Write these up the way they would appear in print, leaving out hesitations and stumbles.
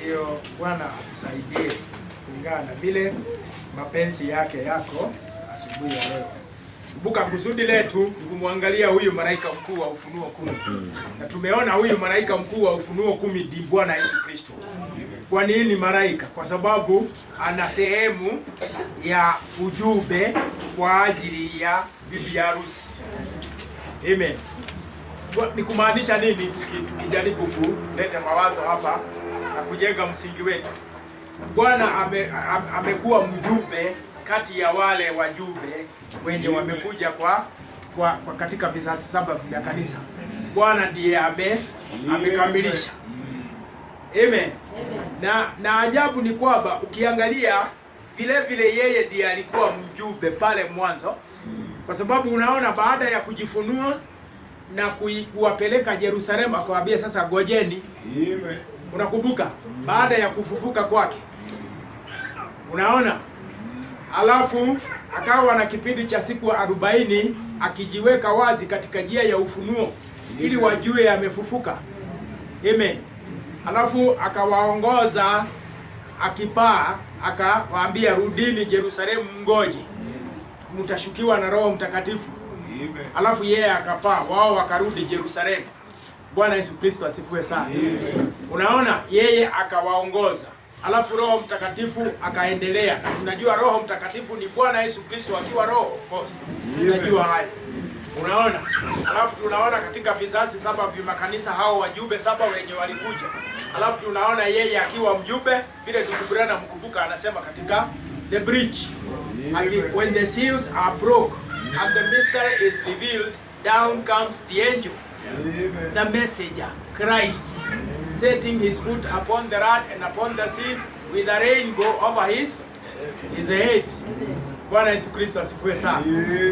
Ndio Bwana atusaidie kulingana na vile mapenzi yake yako asubuhi ya leo. Kumbuka kusudi letu ni kumwangalia huyu malaika mkuu wa Ufunuo 10. Na tumeona huyu malaika mkuu wa Ufunuo 10 ni Bwana Yesu Kristo. Kwa nini malaika? Kwa sababu ana sehemu ya ujumbe kwa ajili ya bibi harusi. Amen. Ni kumaanisha nini tukijaribu kuleta mawazo hapa na kujenga msingi wetu? Bwana amekuwa mjumbe kati ya wale wajumbe wenye wamekuja kwa katika vizazi 7 vya kanisa. Bwana ndiye amekamilisha. Amen. Na ajabu ni kwamba ukiangalia vile vile yeye ndiye alikuwa mjumbe pale mwanzo, kwa sababu unaona baada ya kujifunua na kuwapeleka Yerusalemu akawaambia sasa ngojeni. Amen. Unakumbuka baada ya kufufuka kwake, unaona, alafu akawa na kipindi cha siku 40 akijiweka wazi katika njia ya ufunuo ili wajue amefufuka. Amen. Alafu akawaongoza akipaa, akawaambia rudini Yerusalemu, mngoje mtashukiwa na Roho Mtakatifu. Amen. Alafu yeye akapaa, wao wakarudi Yerusalemu. Bwana Yesu Kristo asifiwe sana. Amen. Unaona, yeye akawaongoza, alafu Roho Mtakatifu akaendelea. Na tunajua Roho Mtakatifu ni Bwana Yesu Kristo akiwa Roho, of course. Tunajua hayo. Unaona, alafu tunaona katika vizazi 7 vya makanisa hao wajumbe 7 wenye walikuja. Alafu tunaona yeye akiwa mjumbe vile tukubaliana, mkumbuka anasema katika the bridge, ati when the seals are broke and the mystery is revealed, down comes the angel, the messenger, Christ, setting his foot upon the rod and upon the sea with a rainbow over his head. Bwana Yesu Kristo asifiwe sana.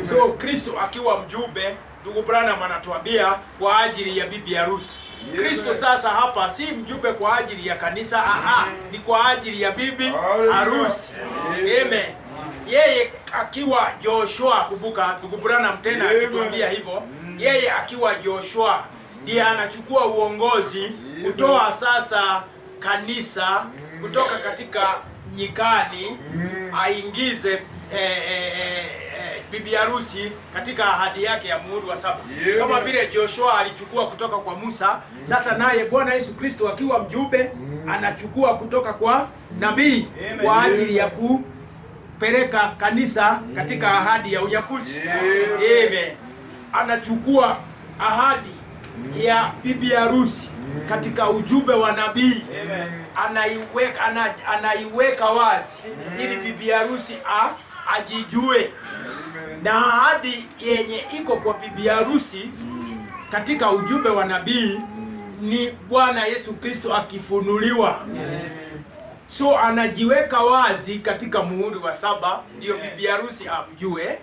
So Kristo akiwa mjumbe, ndugu Branham anatuambia kwa ajili ya bibi harusi. Kristo sasa hapa si mjumbe kwa ajili ya kanisa, ni kwa ajili ya bibi harusi. Amen. Yeye akiwa Joshua, kumbuka ndugu Branham tena akituambia hivyo, yeye akiwa Joshua ndiye anachukua uongozi kutoa sasa kanisa kutoka katika nyikani aingize bibi harusi katika ahadi yake ya muhuri wa 7. Kama vile Joshua alichukua kutoka kwa Musa, sasa naye Bwana Yesu Kristo akiwa mjumbe anachukua kutoka kwa nabii kwa ajili ya kupeleka kanisa katika ahadi ya unyakuzi. Amen. Anachukua ahadi ya bibi harusi katika ujumbe wa nabii, anaiweka wazi ili bibi harusi ajijue. Na ahadi yenye iko kwa bibi harusi katika ujumbe wa nabii ni Bwana Yesu Kristo akifunuliwa. So anajiweka wazi katika muhuri wa 7 ndio bibi harusi amjue.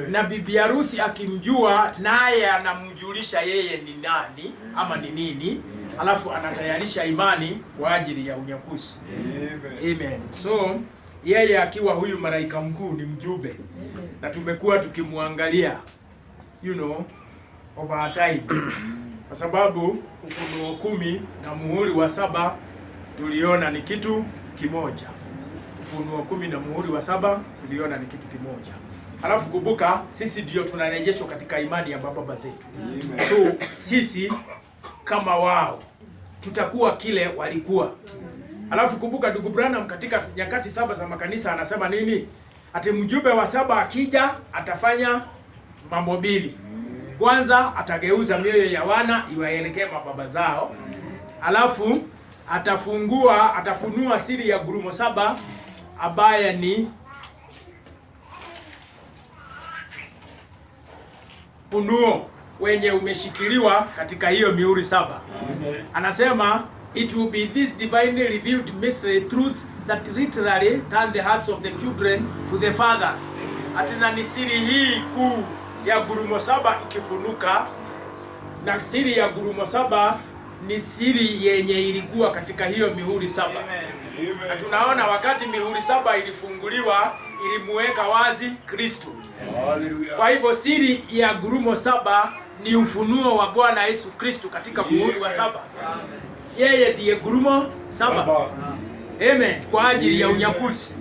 Na bibi harusi akimjua, naye anamjulisha yeye ni nani ama ni nini, alafu anatayarisha imani kwa ajili ya unyakuzi. Amen. So yeye akiwa huyu malaika mkuu ni mjumbe, na tumekuwa tukimwangalia over time, kwa sababu Ufunuo 10 na muhuri wa 7 tuliona ni kitu kimoja. Ufunuo 10 na muhuri wa 7 tuliona ni kitu kimoja. Alafu kumbuka sisi ndio tunarejeshwa katika imani ya baba zetu. So sisi kama wao tutakuwa kile walikuwa. Alafu kumbuka ndugu Branham katika nyakati 7 za makanisa anasema nini? Ati mjumbe wa 7 akija atafanya mambo 2. Kwanza atageuza mioyo ya wana iwaelekee mababa zao. Alafu atafunua siri ya gurumo 7 ambaye ni ufunuo wenye umeshikiliwa katika hiyo mihuri 7. Anasema it will be this divinely revealed mystery truths that literally turn the hearts of the children to the fathers. Atina ni siri hii kuu ya gurumo 7 ikifunuka, na siri ya gurumo 7 ni siri yenye ilikuwa katika hiyo mihuri 7. Na tunaona wakati mihuri 7 ilifunguliwa ilimuweka wazi Kristo. Kwa hivyo siri ya gurumo 7 ni ufunuo wa Bwana Yesu Kristo katika muhuri wa 7. yeye ndiye gurumo 7. Amen. Kwa ajili ya unyakuzi.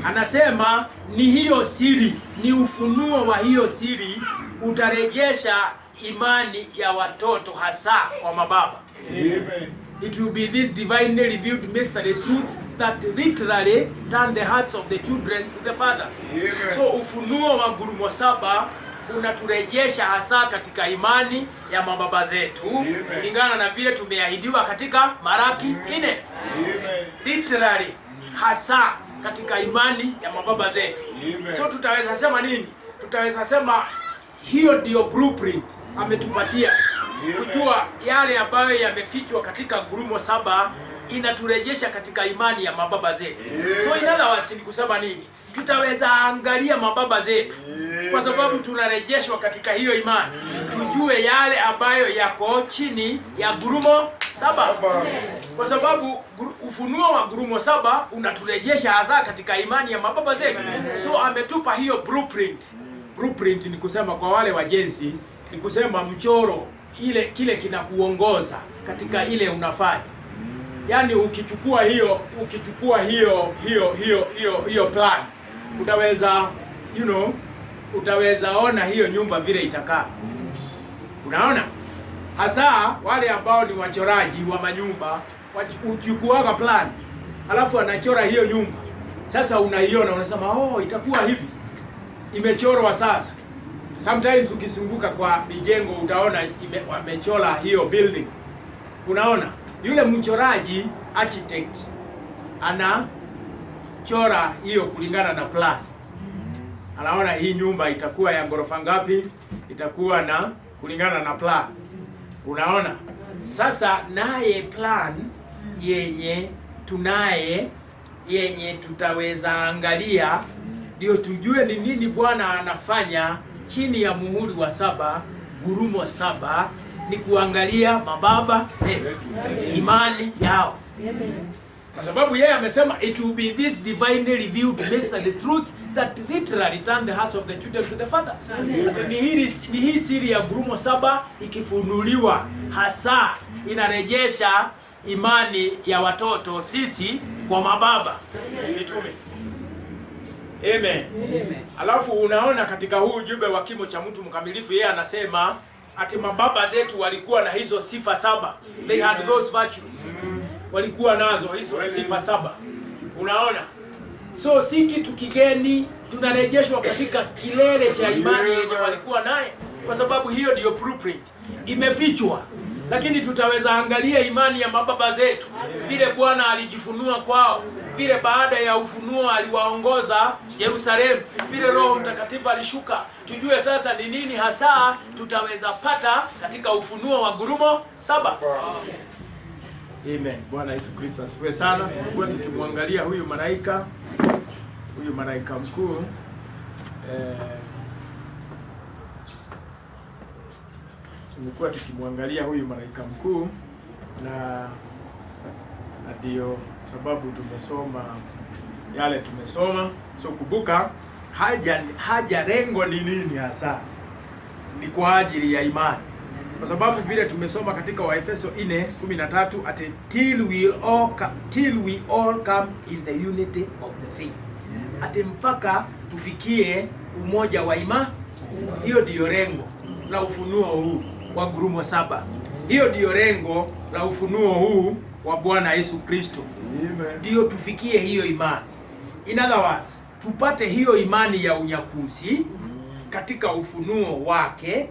Anasema ni hiyo siri, ni ufunuo wa hiyo siri utarejesha imani ya watoto hasa kwa mababa. Amen. It will be this divinely revealed mystery truths that literally turn the hearts of the children to the fathers. Amen. So ufunuo wa ngurumo 7 unaturejesha hasa katika imani ya mababa zetu kulingana na vile tumeahidiwa katika Malaki 4. Amen. Literally hasa katika imani ya mababa zetu. Amen. So tutaweza sema nini? Tutaweza sema hiyo ndio blueprint ametupatia kujua yale ambayo yamefichwa katika ngurumo 7 inaturejesha katika imani ya mababa zetu. So in other words ni kusema nini? Tutaweza angalia mababa zetu kwa sababu tunarejeshwa katika hiyo imani, tujue yale ambayo yako chini ya ngurumo 7, kwa sababu ufunuo wa ngurumo 7 unaturejesha hasa katika imani ya mababa zetu. So ametupa hiyo blueprint. Blueprint ni kusema kwa wale wajenzi, ni kusema mchoro kile kinakuongoza katika ile unafanya. Yaani ukichukua hiyo plan, utaweza utaweza ona hiyo nyumba vile itakaa. Unaona? Hasa wale ambao ni wachoraji wa manyumba, ukichukuaga plan, alafu anachora hiyo nyumba. Sasa unaiona unasema, "Oh, itakuwa hivi." Imechorwa sasa. Sometimes ukizunguka kwa mijengo utaona wamechora hiyo building. Unaona? Yule mchoraji architect anachora hiyo kulingana na plan. Anaona hii nyumba itakuwa ya ghorofa ngapi, itakuwa na kulingana na plan. Unaona? Sasa naye plan yenye tutaweza angalia ndio tujue ni nini Bwana anafanya chini ya muhuri wa 7, ngurumo 7 ni kuangalia mababa zetu, imani yao. Kwa sababu yeye amesema it will be this divinely revealed mystery truths that literally turn the hearts of the children to the fathers. Ni hii siri ya ngurumo 7 ikifunuliwa hasa inarejesha imani ya watoto sisi kwa mababa mitume. Amen. Alafu unaona katika huu ujumbe wa kimo cha mtu mkamilifu, yeye anasema ati mababa zetu walikuwa na hizo sifa 7. They had those virtues. Walikuwa nazo hizo sifa 7. Unaona? So si kitu kigeni, tunarejeshwa katika kilele cha imani yenye walikuwa naye, kwa sababu hiyo ndio blueprint. Imefichwa. Lakini tutaweza angalia imani ya mababa zetu, vile Bwana alijifunua kwao, vile baada ya ufunuo aliwaongoza Yerusalemu, vile Roho Mtakatifu alishuka. Tujue sasa ni nini hasa tutaweza pata katika ufunuo wa ngurumo 7. Amen. Bwana Yesu Kristo asifiwe sana. Tumekuwa tukimwangalia huyu malaika mkuu tumekuwa tukimwangalia huyu malaika mkuu na ndio sababu tumesoma yale tumesoma. So kumbuka haja lengo ni nini hasa? Ni kwa ajili ya imani. Kwa sababu vile tumesoma katika Waefeso 4:13 ati till we all come in the unity of the faith. Ati mpaka tufikie umoja wa imani. Hiyo ndio lengo la ufunuo huu wa ngurumo 7. Hiyo ndio lengo la ufunuo huu wa Bwana Yesu Kristo. Ndio tufikie hiyo imani. In other words, tupate hiyo imani ya unyakuzi katika ufunuo wake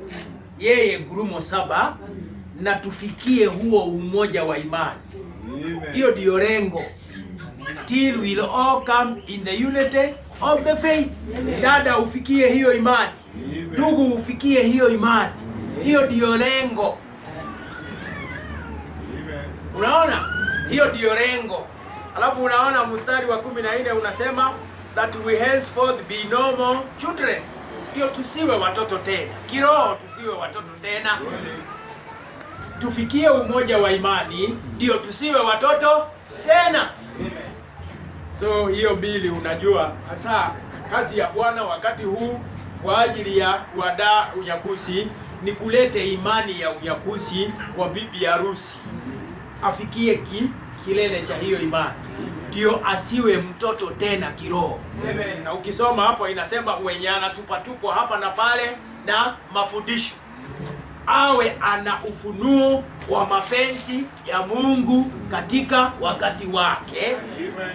yeye ngurumo 7 na tufikie huo umoja wa imani. Hiyo ndio lengo. Till we all come in the unity of the faith. Dada ufikie hiyo imani. Ndugu ufikie hiyo imani. Hiyo ndio lengo. Unaona? Hiyo ndio lengo. Alafu unaona mstari wa 14 unasema that we henceforth be no more children. Ndio tusiwe watoto tena. Kiroho tusiwe watoto tena. Tufikie umoja wa imani ndio tusiwe watoto tena. So hiyo mbili unajua hasa kazi ya Bwana wakati huu kwa ajili ya kuandaa unyakuzi ni kulete imani ya unyakuzi wa bibi harusi. afikie kilele cha hiyo imani, ndio asiwe mtoto tena kiroho. Na ukisoma hapo inasema mwenye anatupatupwa hapa na pale na mafundisho, awe ana ufunuo wa mapenzi ya Mungu katika wakati wake,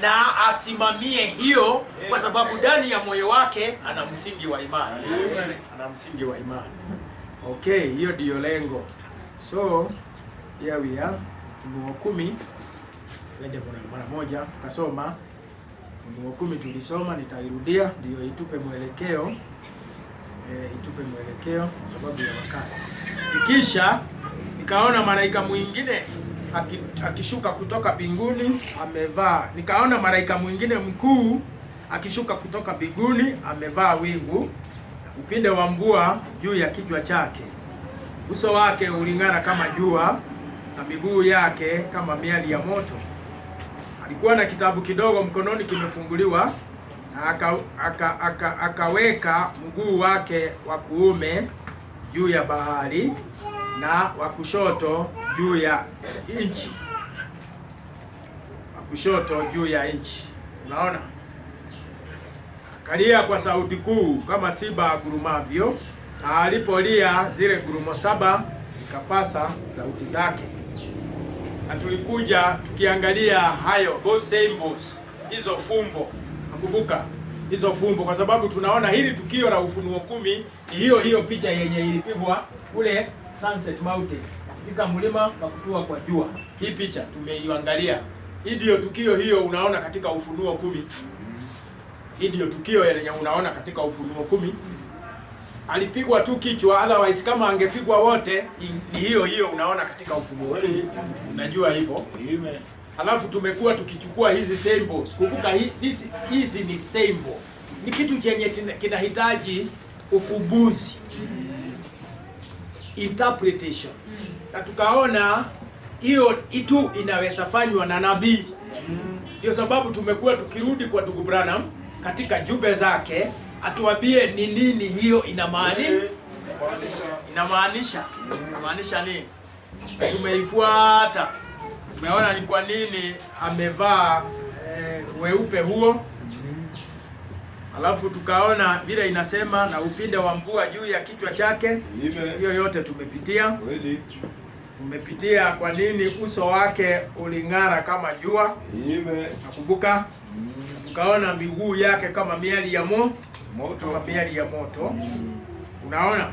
na asimamie hiyo, kwa sababu ndani ya moyo wake ana msingi wa imani. Ana msingi wa imani. Okay, hiyo ndiyo lengo. So here we are, Ufunuo 10. Twende mara moja tukasoma Ufunuo 10. Tulisoma, nitairudia ndio itupe mwelekeo, itupe mwelekeo sababu ya wakati. Kisha nikaona malaika mwingine akishuka kutoka mbinguni amevaa, nikaona malaika mwingine mkuu akishuka kutoka mbinguni amevaa wingu, upinde wa mvua juu ya kichwa chake. Uso wake uling'ara kama jua na miguu yake kama miali ya moto. Alikuwa na kitabu kidogo mkononi kimefunguliwa, na akaweka mguu wake wa kuume juu ya bahari na wa kushoto juu ya nchi. Wa kushoto juu ya nchi. Unaona? Akalia kwa sauti kuu kama simba agurumavyo, na alipolia zile gurumo 7 ikapasa sauti zake. Na tulikuja tukiangalia hayo, those symbols, hizo fumbo. Nakumbuka hizo fumbo, kwa sababu tunaona hili tukio la Ufunuo 10 ni hiyo picha yenye ilipigwa kule Sunset Mountain, katika mlima wa kutua kwa jua. Hii picha tumeiangalia. Hii ndio tukio hiyo unaona katika Ufunuo 10. Hii ndio tukio yenye unaona katika Ufunuo 10. Alipigwa tu kichwa, otherwise kama angepigwa wote ni hiyo unaona katika Ufunuo 10. Unajua hivyo. Amen. Alafu tumekuwa tukichukua hizi symbols. Kumbuka hizi ni symbol. Ni kitu chenye kinahitaji ufumbuzi, interpretation. Na tukaona hiyo itu inaweza fanywa na nabii. Ndio sababu tumekuwa tukirudi kwa ndugu Branham katika jumbe zake atuambie ni nini hiyo inamaanisha nini. Tumeifuata. Tumeona ni kwa nini amevaa weupe huo. Alafu tukaona vile inasema na upinde wa mvua juu ya kichwa chake. Hiyo yote tumepitia. Tumepitia kwa nini uso wake uling'ara kama jua. Nakumbuka. Tukaona miguu yake kama miali ya moto. Unaona?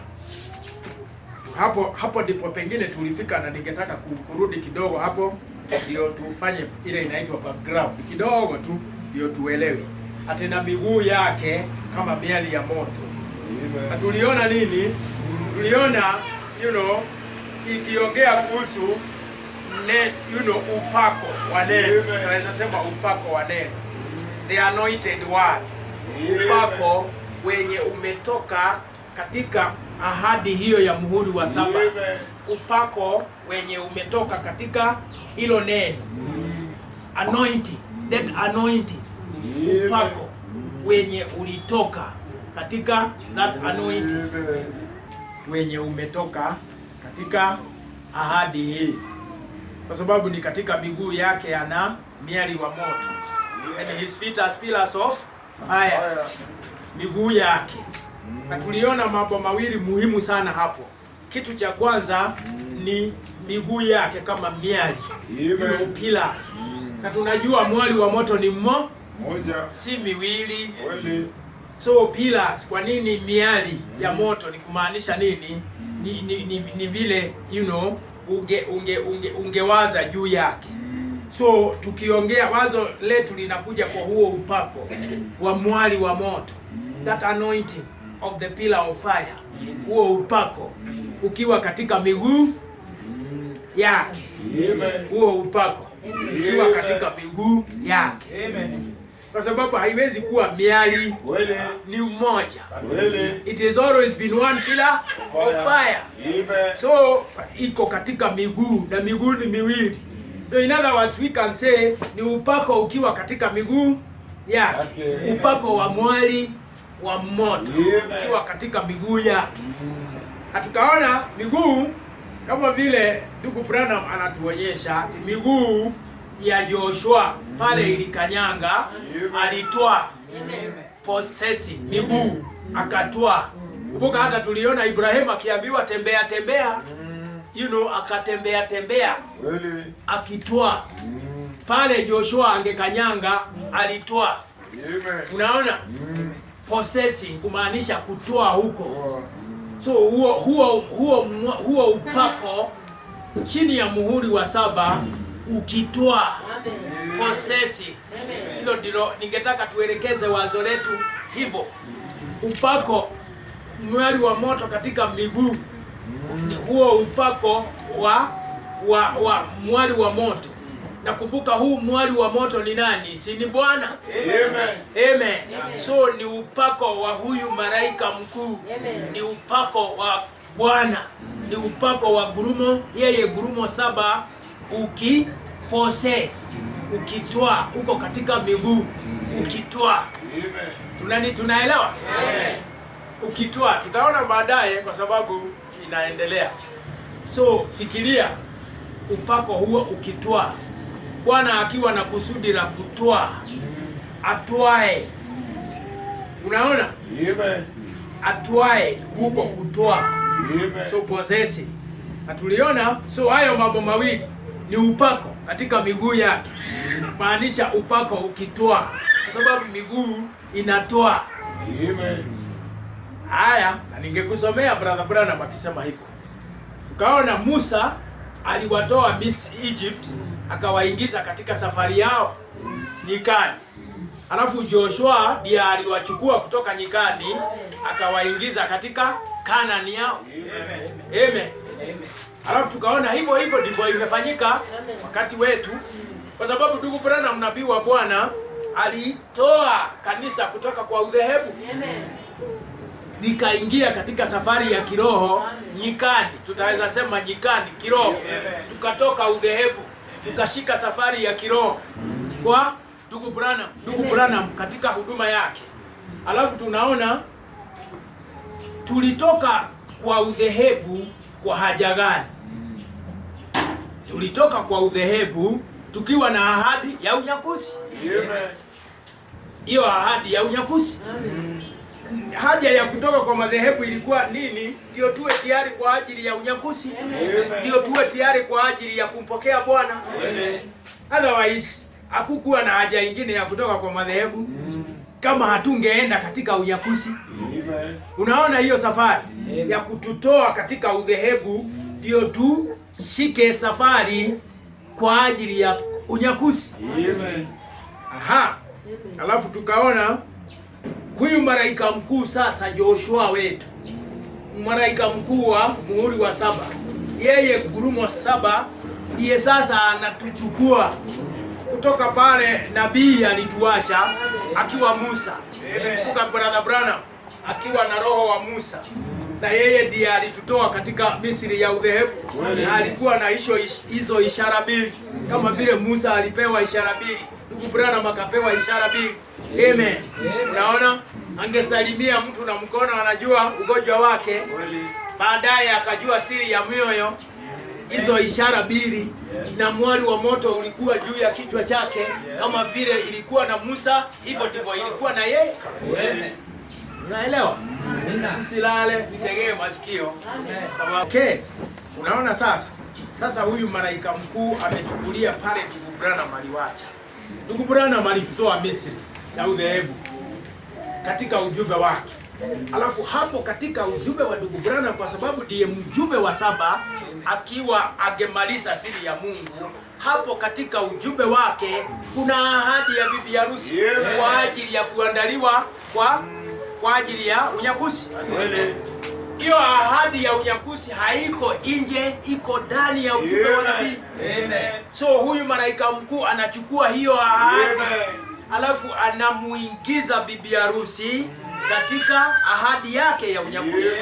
Hapo ndipo pengine tulifika, na ningetaka kurudi kidogo hapo ndio tufanye ile inaitwa background kidogo tu ndio tuelewe. Ati na miguu yake kama miali ya moto. Na tuliona nini? Tuliona ikiongea kuhusu upako wa neno. Naweza sema upako wa neno. The anointed word. Upako wenye umetoka katika ahadi hiyo ya muhuri wa 7. Upako wenye umetoka katika hilo neno. Anointing, that anointing. Upako wenye ulitoka katika that anointing. Wenye umetoka katika ahadi hii. Kwa sababu ni katika miguu yake ana miali wa moto. And his feet are pillars of fire. Miguu yake. Na tuliona mambo mawili muhimu sana hapo. Kitu cha kwanza ni miguu yake kama miali, pillars. Na tunajua mwali wa moto ni moja, si miwili. So pillars, kwa nini miali ya moto? Ni kumaanisha nini? Ni vile ungewaza juu yake. So tukiongea wazo letu linakuja kwa huo upako wa mwali wa moto, that anointing of the pillar of fire. Huo upako ukiwa katika miguu yake. Huo upako ukiwa katika miguu yake. Kwa sababu haiwezi kuwa miali, ni mmoja. It has always been one pillar of fire. So iko katika miguu, na miguu ni miwili. So in other words we can say ni upako ukiwa katika miguu yake. Upako wa mwali wa moto ukiwa katika miguu yake. Hatukaona miguu kama vile ndugu Branham anatuonyesha ati miguu ya Joshua pale ilikanyanga, alitoa possessi miguu akatoa. Kumbuka hata tuliona Ibrahimu akiambiwa tembea tembea, akatembea tembea akitoa. Pale Joshua angekanyanga, alitoa. Unaona? Possessing kumaanisha kutoa huko. So huo upako chini ya muhuri wa 7 ukitoa possessing. Hilo ndilo ningetaka tuelekeze wazo letu hivyo. Upako mwali wa moto katika miguu ni huo upako wa mwali wa moto. Nakumbuka huu mwali wa moto ni nani? Si ni Bwana? Amen. So ni upako wa huyu malaika mkuu. Ni upako wa Bwana. Ni upako wa gurumo, yeye gurumo 7 ukipossess, ukitoa uko katika miguu, ukitoa. Tunaelewa? Ukitoa tutaona baadaye kwa sababu inaendelea. So fikiria upako huo ukitoa. Bwana akiwa na kusudi la kutoa, atwae. Unaona? Atwae huko kutoa. So possessing. Tuliona so hayo mambo mawili ni upako katika miguu yake. Maanisha upako ukitoa kwa sababu miguu inatoa. Haya, na ningekusomea brother Branham akisema hivyo. Ukaona Musa aliwatoa Egypt akawaingiza katika safari yao nyikani. Alafu Joshua ndiye aliwachukua kutoka nyikani akawaingiza katika Kanaani yao. Amen. Alafu tukaona hivyo ndivyo imefanyika wakati wetu, kwa sababu ndugu Branham nabii wa Bwana alitoa kanisa kutoka kwa udhehebu. Nikaingia katika safari ya kiroho nyikani, tutaweza sema nyikani kiroho. Tukatoka udhehebu tukashika safari ya kiroho kwa ndugu Branham katika huduma yake. Alafu tunaona tulitoka kwa udhehebu kwa haja gani? Tulitoka kwa udhehebu tukiwa na ahadi ya unyakuzi. Hiyo ahadi ya unyakuzi. Haja ya kutoka kwa madhehebu ilikuwa nini? Ndio tuwe tayari kwa ajili ya unyakuzi. Ndio tuwe tayari kwa ajili ya kumpokea Bwana. Otherwise hakukuwa na haja nyingine ya kutoka kwa madhehebu kama hatungeenda katika unyakuzi. Unaona hiyo safari ya kututoa katika udhehebu ndio tushike safari kwa ajili ya unyakuzi. Alafu tukaona huyu malaika mkuu sasa Joshua wetu, malaika mkuu wa muhuri wa 7, yeye gurumo 7 ndiye sasa anatuchukua kutoka pale nabii alituacha akiwa Musa. Kumbuka brother Branham akiwa na roho wa Musa, na yeye ndiye alitutoa katika Misri ya udhehebu. Alikuwa na hizo ishara mbili, kama vile Musa alipewa ishara mbili, ndugu Branham akapewa ishara mbili. Amen. Unaona, angesalimia mtu na mkono anajua ugonjwa wake, baadaye akajua siri ya mioyo. Hizo ishara mbili na mwali wa moto ulikuwa juu ya kichwa chake, kama vile ilikuwa na Musa, hivyo ndivyo ilikuwa na yeye. Unaelewa? Usilale, nitegee masikio. Okay. Unaona sasa huyu malaika mkuu amechukulia pale ndugu Branham aliwacha. Ndugu Branham alitutoa Misri na udhehebu katika ujumbe wake. Alafu hapo katika ujumbe wa ndugu Branham, kwa sababu ndiye mjumbe wa 7 akiwa agemaliza siri ya Mungu, hapo katika ujumbe wake kuna ahadi ya bibi harusi kwa ajili ya kuandaliwa kwa ajili ya unyakuzi. Hiyo ahadi ya unyakuzi haiko nje, iko ndani ya ujumbe wa nabii. So huyu malaika mkuu anachukua hiyo ahadi, alafu anamuingiza bibi harusi katika ahadi yake ya unyakuzi.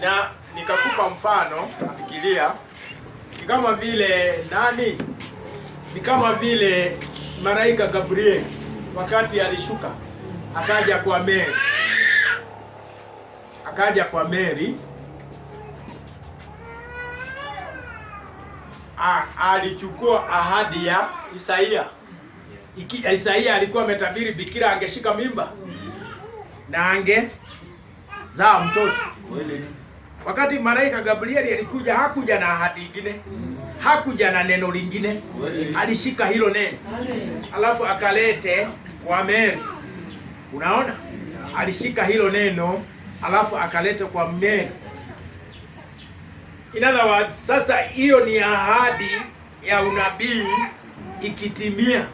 Na nikakupa mfano, nafikiria ni kama vile nani? Ni kama vile malaika Gabriel wakati alishuka akaja kwa Mary alichukua ahadi ya Isaia. Isaia alikuwa ametabiri bikira angeshika mimba na angezaa mtoto. Wakati malaika Gabrieli alikuja, hakuja na ahadi nyingine, hakuja na neno lingine, alishika hilo neno alafu akalete kwa Mary. Unaona, alishika hilo neno alafu akalete kwa Mary. In other words, sasa hiyo ni ahadi ya unabii ikitimia,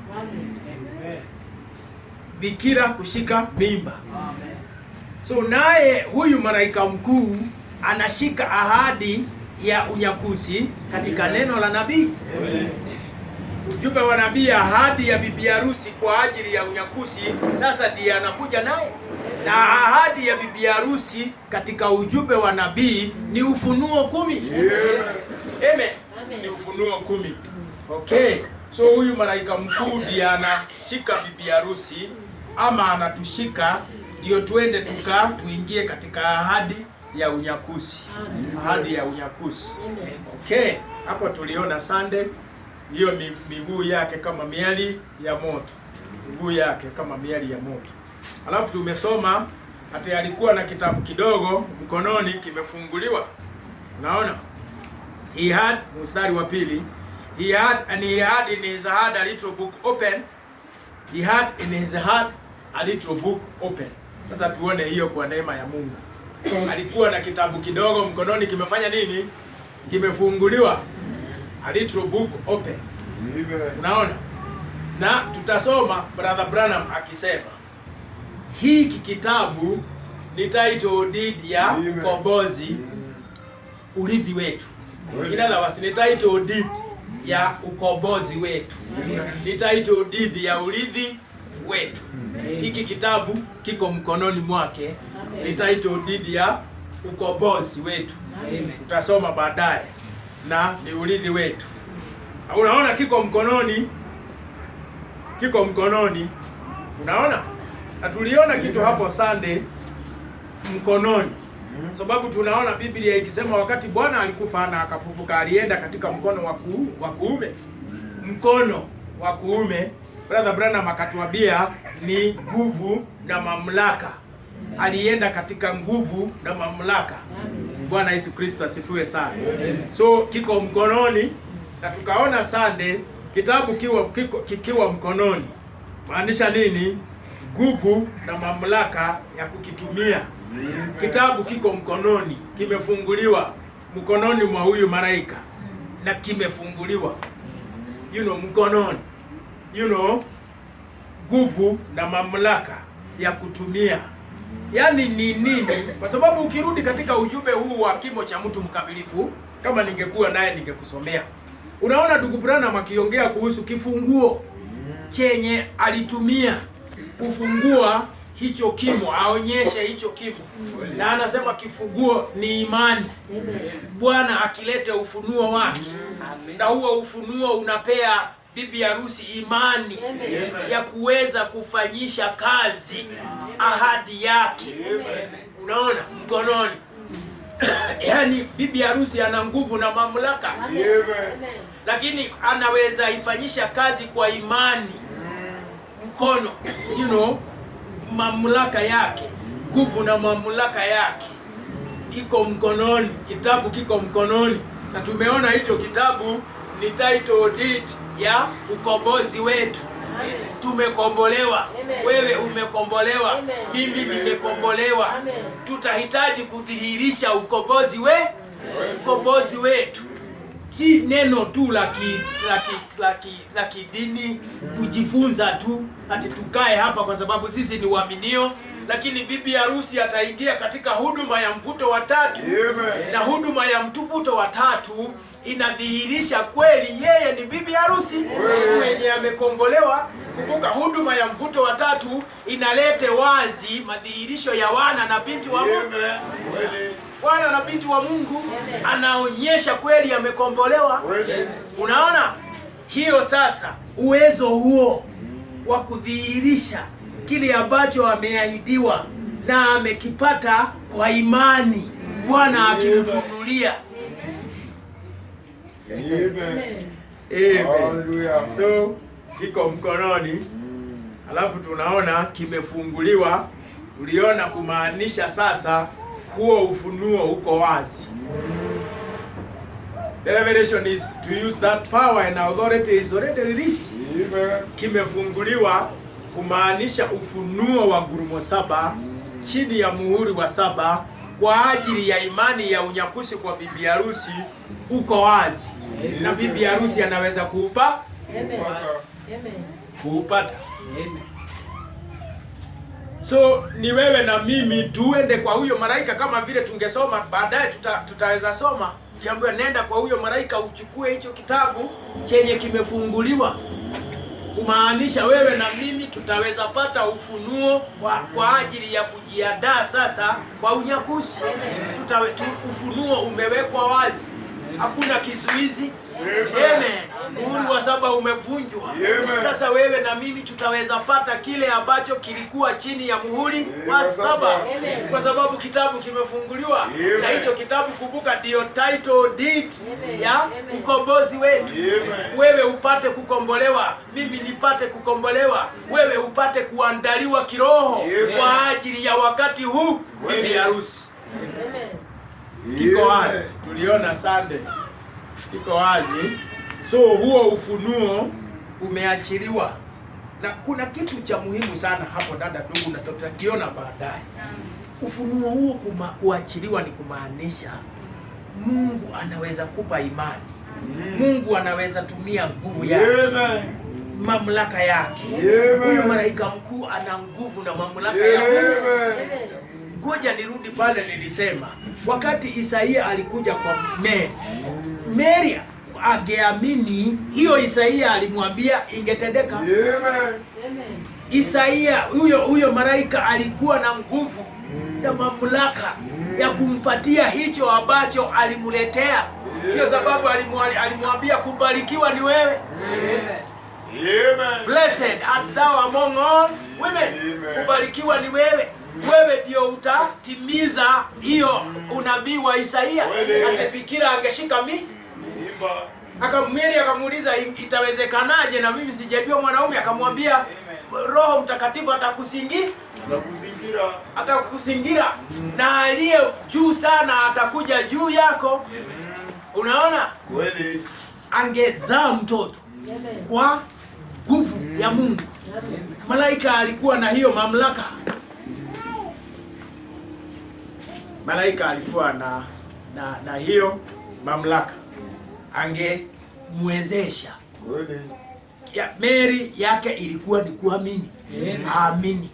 bikira kushika mimba. So naye huyu malaika mkuu anashika ahadi ya unyakuzi katika neno la nabii. Ujumbe wa nabii, ahadi ya bibi harusi kwa ajili ya unyakuzi, sasa ndiye anakuja naye. Na ahadi ya bibi harusi katika ujumbe wa nabii ni Ufunuo 10. Amen. Ni Ufunuo 10. Okay. So huyu malaika mkuu ndiye anashika bibi harusi, ama anatushika ndio tuende tuingie katika ahadi ya unyakuzi. Ahadi ya unyakuzi. Okay. Hapo tuliona Sunday hiyo miguu yake kama miali ya moto. Miguu yake kama miali ya moto. Alafu tumesoma hata alikuwa na kitabu kidogo mkononi kimefunguliwa. Unaona? He had, mstari wa pili, he had in his heart a little book open. He had in his heart a little book open. Sasa tuone hiyo kwa neema ya Mungu. Alikuwa na kitabu kidogo mkononi kimefanya nini? Kimefunguliwa. A little book open. Unaona? Na tutasoma Brother Branham akisema hiki kitabu ni title deed ya ukombozi, urithi wetu. Ina ni title deed ya ukombozi wetu. Ni title deed ya urithi wetu. Hiki kitabu kiko mkononi mwake. Ni title deed ya ukombozi wetu. Tutasoma baadaye. Na ni urithi wetu. Unaona kiko mkononi. Kiko mkononi. Unaona? Na tuliona kitu hapo Sunday, mkononi. Sababu tunaona Biblia ikisema wakati Bwana alikufa na akafufuka alienda katika mkono wa kuume. Mkono wa kuume, Brother Branham akatuambia ni nguvu na mamlaka. Alienda katika nguvu na mamlaka. Bwana Yesu Kristo asifiwe sana. So kiko mkononi, na tukaona Sunday kitabu kikiwa mkononi. Maanisha nini? Nguvu na mamlaka ya kukitumia. Kitabu kiko mkononi, kimefunguliwa mkononi mwa huyu malaika, na kimefunguliwa mkononi. Nguvu na mamlaka ya kutumia. Yaani ni nini? Kwa sababu ukirudi katika ujumbe huu wa kimo cha mtu mkamilifu, kama ningekuwa naye ningekusomea. Unaona ndugu Branham akiongea kuhusu kifunguo chenye alitumia kufungua hicho kimo, aonyeshe hicho kimo. Na anasema kifunguo ni imani. Bwana akilete ufunuo wake. Na huo ufunuo unapea bibi harusi imani ya kuweza kufanyisha kazi ahadi yake. Unaona mkononi. Yaani bibi harusi ana nguvu na mamlaka. Lakini anaweza ifanyisha kazi kwa imani. Mkono, mamlaka yake, nguvu na mamlaka yake iko mkononi. Kitabu kiko mkononi, na tumeona hicho kitabu ni title deed ya ukombozi wetu. Tumekombolewa. Wewe umekombolewa. Mimi nimekombolewa. Tutahitaji kudhihirisha ukombozi wetu. Si neno tu la kidini kujifunza tu ati tukae hapa kwa sababu sisi ni waaminio, lakini bibi harusi ataingia katika huduma ya mvuto wa tatu. Na huduma ya mvuto wa tatu inadhihirisha kweli yeye ni bibi harusi mwenye amekombolewa. Kumbuka huduma ya mvuto wa tatu inalete wazi madhihirisho ya wana na binti wa Mungu. Wana na binti wa Mungu anaonyesha kweli amekombolewa. Unaona? Hiyo sasa uwezo huo wa kudhihirisha kile ambacho ameahidiwa na amekipata kwa imani, Bwana akimfunulia. Amen. Hallelujah. So kiko mkononi, alafu tunaona kimefunguliwa. Uliona kumaanisha sasa huo ufunuo uko wazi. The revelation is to use that power and authority is already released. Kimefunguliwa kumaanisha ufunuo wa ngurumo 7 chini ya muhuri wa 7 kwa ajili ya imani ya unyakuzi kwa bibi harusi uko wazi. Na bibi harusi anaweza kuupata. So ni wewe na mimi tuende kwa huyo malaika, kama vile tungesoma baadaye, tutaweza soma jambo, nenda kwa huyo malaika uchukue hicho kitabu chenye kimefunguliwa. Kumaanisha wewe na mimi tutaweza pata ufunuo kwa ajili ya kujiandaa sasa kwa unyakuzi. Ufunuo umewekwa wazi, hakuna kizuizi. Amen. Muhuri wa 7 umevunjwa. Sasa wewe na mimi tutaweza pata kile ambacho kilikuwa chini ya muhuri wa 7 kwa sababu kitabu kimefunguliwa. Na hicho kitabu, kumbuka, ndio title deed ya ukombozi wetu. Wewe upate kukombolewa, mimi nipate kukombolewa, wewe upate kuandaliwa kiroho kwa ajili ya wakati huu bibi harusi. Kiko wazi, tuliona Sunday. Kiko wazi. So huo ufunuo umeachiliwa. Na kuna kitu cha muhimu sana hapo, dada ndugu, na tutakiona baadaye. Ufunuo huo kuachiliwa ni kumaanisha Mungu anaweza kupa imani. Mungu anaweza tumia nguvu yake, mamlaka yake. Huyu malaika mkuu ana nguvu na mamlaka yake. Ngoja nirudi pale nilisema, wakati Isaia alikuja kwa Mary angeamini hiyo Isaia alimwambia ingetendeka. Isaia huyo malaika alikuwa na nguvu na mamlaka ya kumpatia hicho ambacho alimletea. Hiyo sababu alimwambia kubarikiwa ni wewe. Blessed art thou among all women. Kubarikiwa ni wewe. Wewe ndio utatimiza hiyo unabii wa Isaia. Hata bikira angeshika mimba. Mary akamuuliza itawezekanaje na mimi sijajua mwanaume? Akamwambia Roho Mtakatifu atakuzingira na aliye juu sana atakuja juu yako. Unaona? Kweli. Angezaa mtoto kwa nguvu ya Mungu. Malaika alikuwa na hiyo mamlaka. Malaika alikuwa na hiyo mamlaka, angemwezesha. Ya Mary yake ilikuwa ni kuamini. Aamini.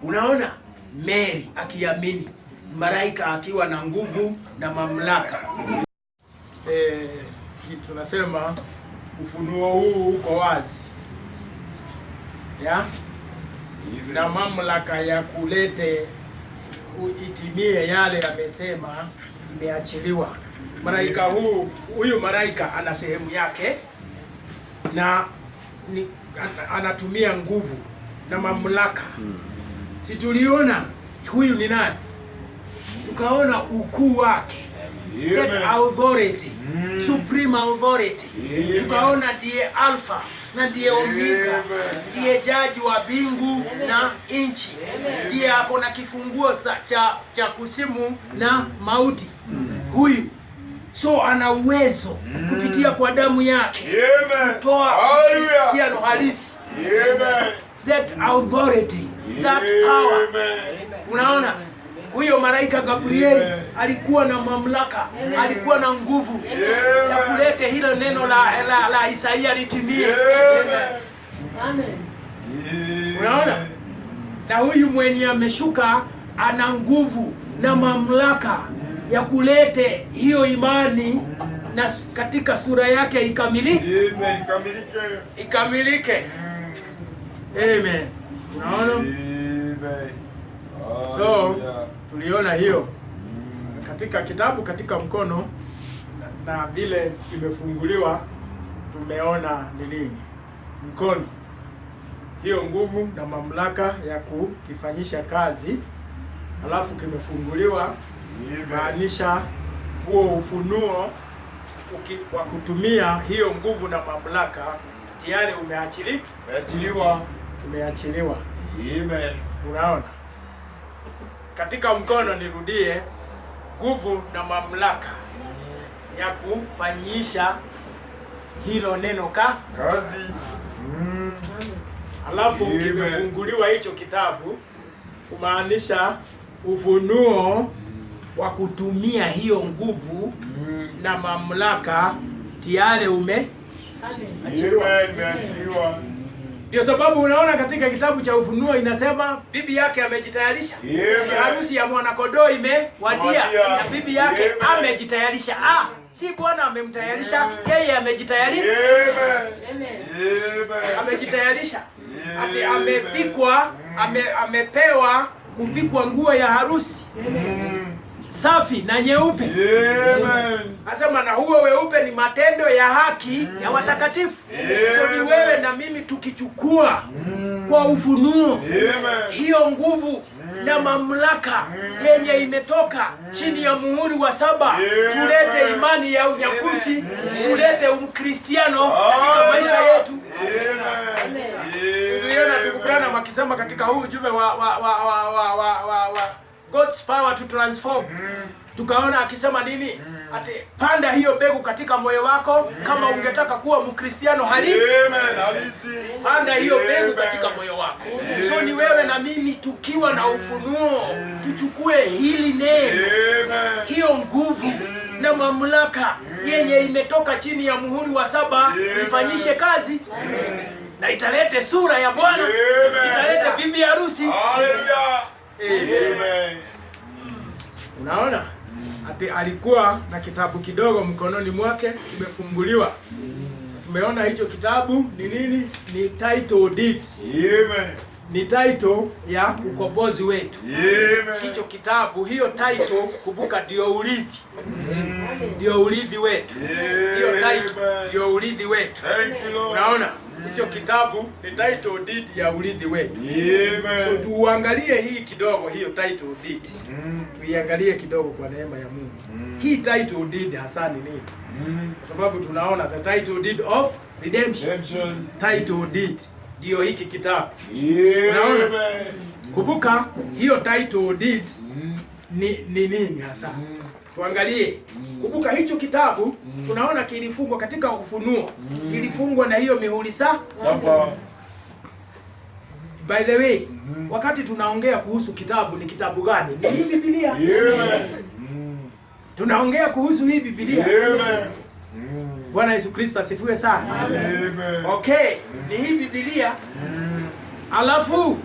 Unaona, Mary akiamini, malaika akiwa na nguvu na mamlaka. Tunasema ufunuo huu uko wazi, na mamlaka ya kulete itimie yale amesema imeachiliwa. Malaika huyu malaika ana sehemu yake na anatumia nguvu na mamlaka. Si tuliona huyu ni nani? Tukaona ukuu wake, that authority, supreme authority. Tukaona ndiye Alpha na ndiye Omega, ndiye jaji wa mbingu na nchi, ndiye ako na kifunguo cha kuzimu na mauti. Huyu so ana uwezo kupitia kwa damu yake kutoa uhusiano halisi. That authority, that power. Unaona, huyo malaika Gabriel alikuwa na mamlaka, alikuwa na nguvu ya kulete hilo neno la Isaia litimie. Amen. Unaona? Na huyu mwenye ameshuka ana nguvu na mamlaka ya kulete hiyo imani na katika sura yake ikamilike. Amen. Unaona? So tuliona hiyo katika kitabu, katika mkono, na vile imefunguliwa. Tumeona ni nini mkono, hiyo nguvu na mamlaka ya kukifanyisha kazi, alafu kimefunguliwa, maanisha huo ufunuo kwa kutumia hiyo nguvu na mamlaka tayari umeachiliwa. Amen. Unaona, katika mkono, nirudie, nguvu na mamlaka ya kufanyisha hilo neno kazi. Alafu kimefunguliwa hicho kitabu, kumaanisha ufunuo wa kutumia hiyo nguvu na mamlaka tayari umeachiliwa. Ndio sababu unaona katika kitabu cha Ufunuo inasema bibi yake amejitayarisha. Harusi ya mwanakondoo imewadia na bibi yake amejitayarisha. Si Bwana amemtayarisha, yeye amejitayarisha. Amejitayarisha. Ati amevikwa, amepewa kuvikwa nguo ya harusi safi na nyeupe. Asema na huo weupe ni matendo ya haki ya watakatifu. So ni wewe na mimi tukichukua kwa ufunuo hiyo nguvu na mamlaka yenye imetoka chini ya muhuri wa 7, tulete imani ya unyakuzi, tulete ukristiano katika maisha yetu. Tuliona ndugu Branham akisema katika huu ujumbe wa God's power to transform. Tukaona akisema nini? Ati panda hiyo mbegu katika moyo wako kama ungetaka kuwa mkristiano halisi. Panda hiyo mbegu katika moyo wako. So ni wewe na mimi tukiwa na ufunuo tuchukue hili neno, hiyo nguvu na mamlaka yenye imetoka chini ya muhuri wa 7, tuifanyishe kazi. Na italete sura ya Bwana, italete bibi harusi. Amen. Unaona? Ati alikuwa na kitabu kidogo mkononi mwake kimefunguliwa. Tumeona hicho kitabu ni nini? Ni title deed. Ni title ya ukombozi wetu. Hicho kitabu, hiyo title, kumbuka, ndio urithi. Ndio urithi wetu. Hiyo title ndio urithi wetu. Unaona? Hicho kitabu ni title deed ya urithi wetu. So tuangalie hii kidogo, hiyo title deed. Tuiangalie kidogo kwa neema ya Mungu. Hii title deed hasa ni nini? Kwa sababu tunaona the title deed of redemption. Title deed ndio hiki kitabu. Unaona? Kumbuka hiyo title deed ni nini hasa? Tuangalie. Kumbuka hicho kitabu tunaona kilifungwa katika Ufunuo. Kilifungwa na hiyo mihuri 7. By the way, wakati tunaongea kuhusu kitabu, ni kitabu gani? Ni hii Biblia. Tunaongea kuhusu hii Biblia. Bwana Yesu Kristo asifiwe sana. Okay, ni hii Biblia. Alafu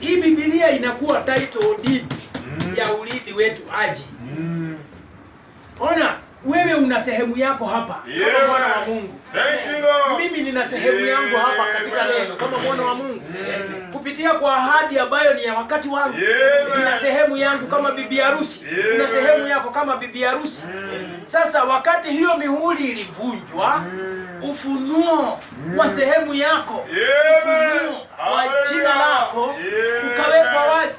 hii Biblia inakuwa title deed ya urithi wetu aje. Ona, wewe una sehemu yako hapa kama mwana wa Mungu. Mimi nina sehemu yangu hapa katika neno kama mwana wa Mungu. Kupitia kwa ahadi ambayo ni ya wakati wangu. Nina sehemu yangu kama bibi harusi. Nina sehemu yako kama bibi harusi. Sasa wakati hiyo mihuri ilivunjwa, ufunuo wa sehemu yako, ufunuo wa jina lako ukawekwa wazi.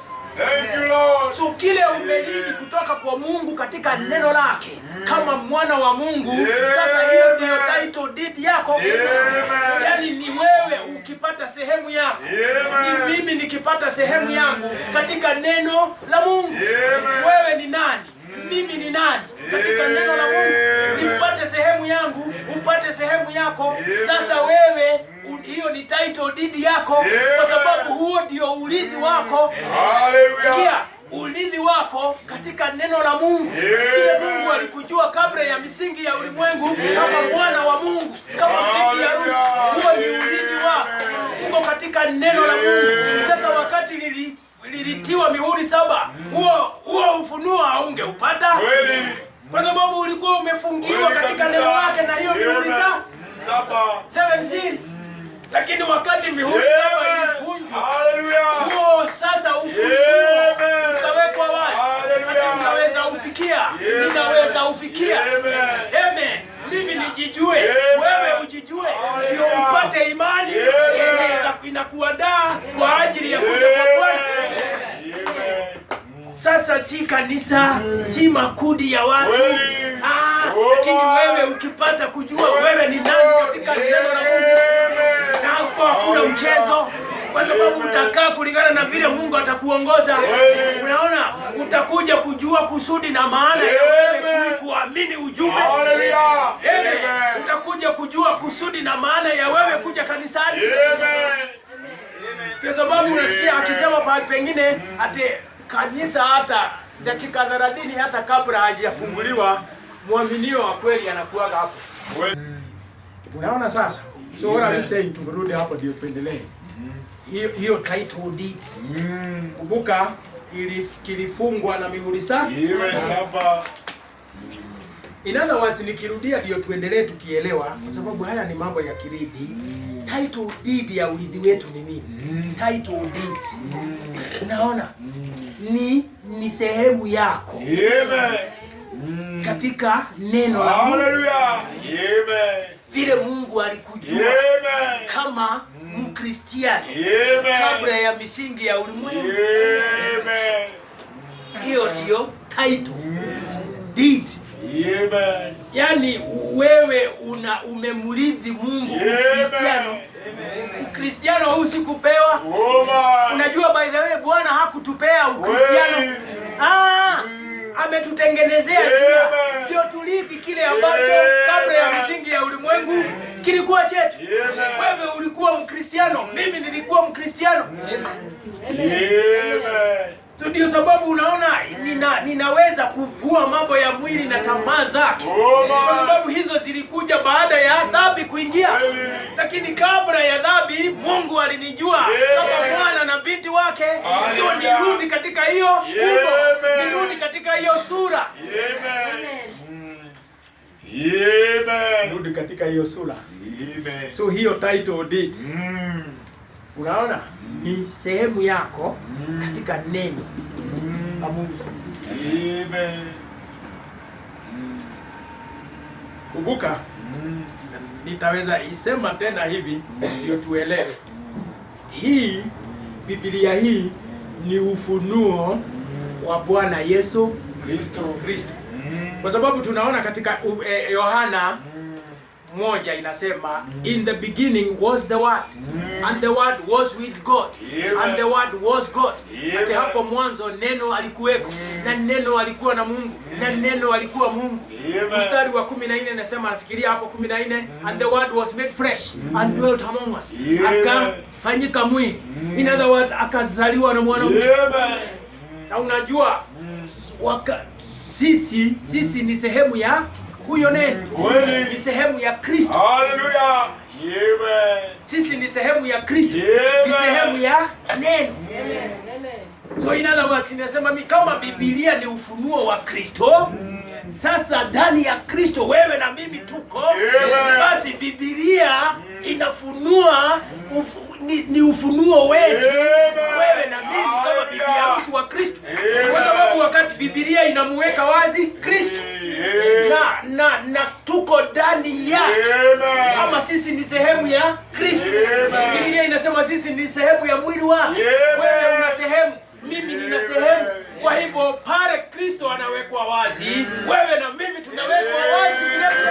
So kile umelini kutoka kwa Mungu katika neno lake kama mwana wa Mungu, sasa hiyo ndio title deed yako. Yaani ni wewe ukipata sehemu yako, ni mimi nikipata sehemu yangu katika neno la Mungu. Wewe ni nani? Mimi ni nani katika neno la Mungu? Nipate sehemu yangu, upate sehemu yako. Sasa wewe, hiyo ni title deed yako, kwa sababu huo ndio urithi wako. Sikia, urithi wako katika neno la Mungu. Ile Mungu alikujua kabla ya misingi ya ulimwengu kama mwana wa Mungu, kama bibi harusi. Huo ni urithi wako, uko katika neno la Mungu. Sasa wakati lilitiwa mihuri 7, huo ufunuo haungeupata, kwa sababu ulikuwa umefungiwa katika neno lake na hiyo mihuri 7 seals. Lakini wakati mihuri 7 ilivunjwa, huo sasa ufunuo ukawekwa wazi. Hata unaweza ufikia, ninaweza ufikia. Amen. Mimi nijijue, wewe ujijue, ndio upate imani yenye inakuandaa kwa ajili ya kuja kwa Bwana. Sasa si kanisa, si makundi ya watu. lakini wewe ukipata kujua wewe ni nani katika neno la Mungu, na hapo hakuna mchezo, kwa sababu utakaa kulingana na vile Mungu atakuongoza. Unaona, utakuja kujua kusudi na maana ya wewe kuamini ujumbe. Utakuja kujua kusudi na maana ya wewe kuja kanisani. Kwa sababu unasikia akisema pale pengine ati kanisa hata dakika 30 hata kabla hajafunguliwa muaminio wa kweli anakuwa hapo. Unaona sasa? So what I'm saying, turudi hapo ndio tuendelee. Hiyo title deed. Kumbuka kilifungwa na mihuri saba. In other words, nikirudia ndio tuendelee tukielewa, kwa sababu haya ni mambo ya kiridi. Title deed ya urithi wetu ni nini? Title deed. Unaona? Ni sehemu yako. Katika neno la Mungu. Vile Mungu alikujua kama Mkristiano kabla ya misingi ya ulimwengu. Hiyo ndio title deed. Yani wewe umemrithi Mungu Ukristiano. Ukristiano huu sikupewa. Unajua by the way Bwana hakutupea Ukristiano. Ametutengenezea njia ndio tulithi kile ambacho kabla ya misingi ya ulimwengu kilikuwa chetu. Wewe ulikuwa Mkristiano, mimi nilikuwa Mkristiano. So ndio sababu unaona ninaweza kuvua mambo ya mwili na tamaa zake. Kwa sababu hizo zilikuja baada ya dhambi kuingia. Lakini kabla ya dhambi Mungu alinijua kama mwana na binti wake. So nirudi katika hiyo umbo, nirudi katika hiyo sura. Nirudi katika hiyo sura. So hiyo title deed. Unaona? Ni sehemu yako katika neno la Mungu. Kumbuka, nitaweza isema tena hivi ndio tuelewe. Hii Biblia hii ni ufunuo wa Bwana Yesu Kristo. Kwa sababu tunaona katika Yohana 1 inasema in the beginning was the word and the word was with God and the word was God. Ati hapo mwanzo neno alikuweko na neno alikuwa na Mungu na neno alikuwa Mungu. Mstari wa 14 inasema, nafikiria hapo 14, and the word was made fresh and dwelt among us. Akafanyika mwili. In other words, akazaliwa na mwanamke. Na unajua sisi ni sehemu ya huyo neno. Ni sehemu ya Kristo. Hallelujah. Sisi ni sehemu ya Kristo. Ni sehemu ya neno. So in other words, inasema kama Biblia ni ufunuo wa Kristo, sasa ndani ya Kristo wewe na mimi tuko. Basi Biblia inafunua ni ufunuo wetu wewe na mimi kama bibi harusi wa Kristo. Kwa sababu wakati Biblia inamuweka wazi Kristo na tuko ndani yake, kama sisi ni sehemu ya Kristo. Biblia inasema sisi ni sehemu ya mwili wake. Wewe una sehemu, mimi nina sehemu. Kwa hivyo pale Kristo anawekwa wazi, wewe na mimi tunawekwa wazi vile vile.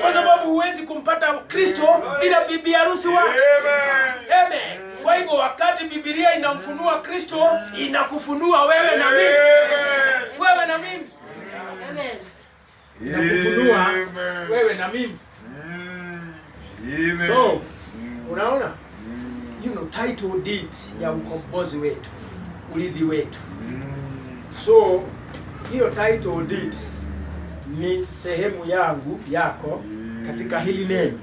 Kwa sababu huwezi kumpata Kristo bila bibi harusi wake. Amen. Kwa hivyo wakati Biblia inamfunua Kristo, inakufunua wewe na mimi. Wewe na mimi. Amen. Inakufunua wewe na mimi. So, unaona? Title deed ya ukombozi wetu, urithi wetu. So, hiyo title deed ni sehemu yangu yako katika hili neno.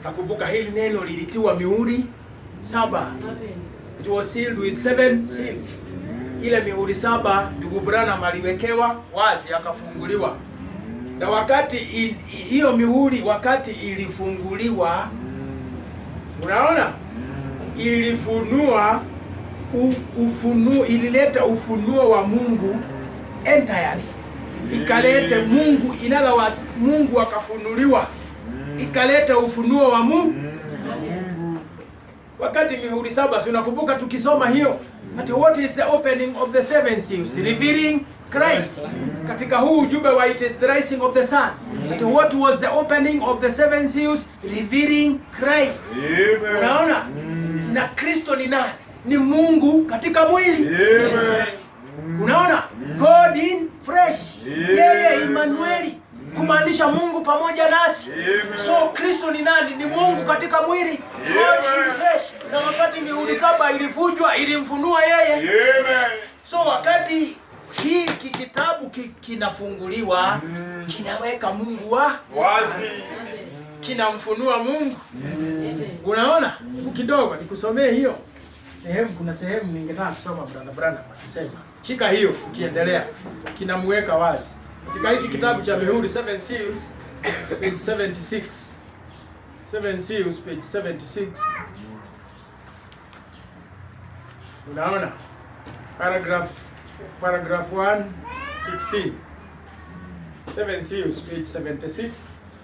Nakumbuka hili neno lilitiwa mihuri 7. It was sealed with 7 seals. Ile mihuri 7 ndugu Branham aliwekewa wazi akafunguliwa. Na wakati hiyo mihuri wakati ilifunguliwa, unaona? Ilifunua ilileta ufunuo wa Mungu entirely. Ikalete Mungu, in other words, Mungu akafunuliwa. Ikaleta ufunuo wa Mungu. Wakati mihuri 7, si unakumbuka tukisoma hiyo? But what is the opening of the 7 seals? Revealing Christ. katika huu ujumbe wa it is the rising of the sun. That what was the opening of the seven seals revealing Christ. Unaona? Na Kristo ni nani? Ni Mungu katika mwili. Unaona? God in flesh. Yeye Emmanuel, kumaanisha Mungu pamoja nasi. So Kristo ni nani? Ni Mungu katika mwili. God in flesh. Na wakati mihuri 7 ilivunjwa, ilimfunua yeye. So wakati hii kitabu kinafunguliwa, kinaweka Mungu wazi, kinamfunua Mungu. Unaona? Kidogo nikusomee hiyo sehemu. Kuna sehemu ningetaka kusoma, brother Branham akisema, shika hiyo, ukiendelea kinamweka wazi katika hiki kitabu cha mihuri 7 seals page 76. 7 seals page 76. Unaona? Paragraph 116. 7 seals page 76,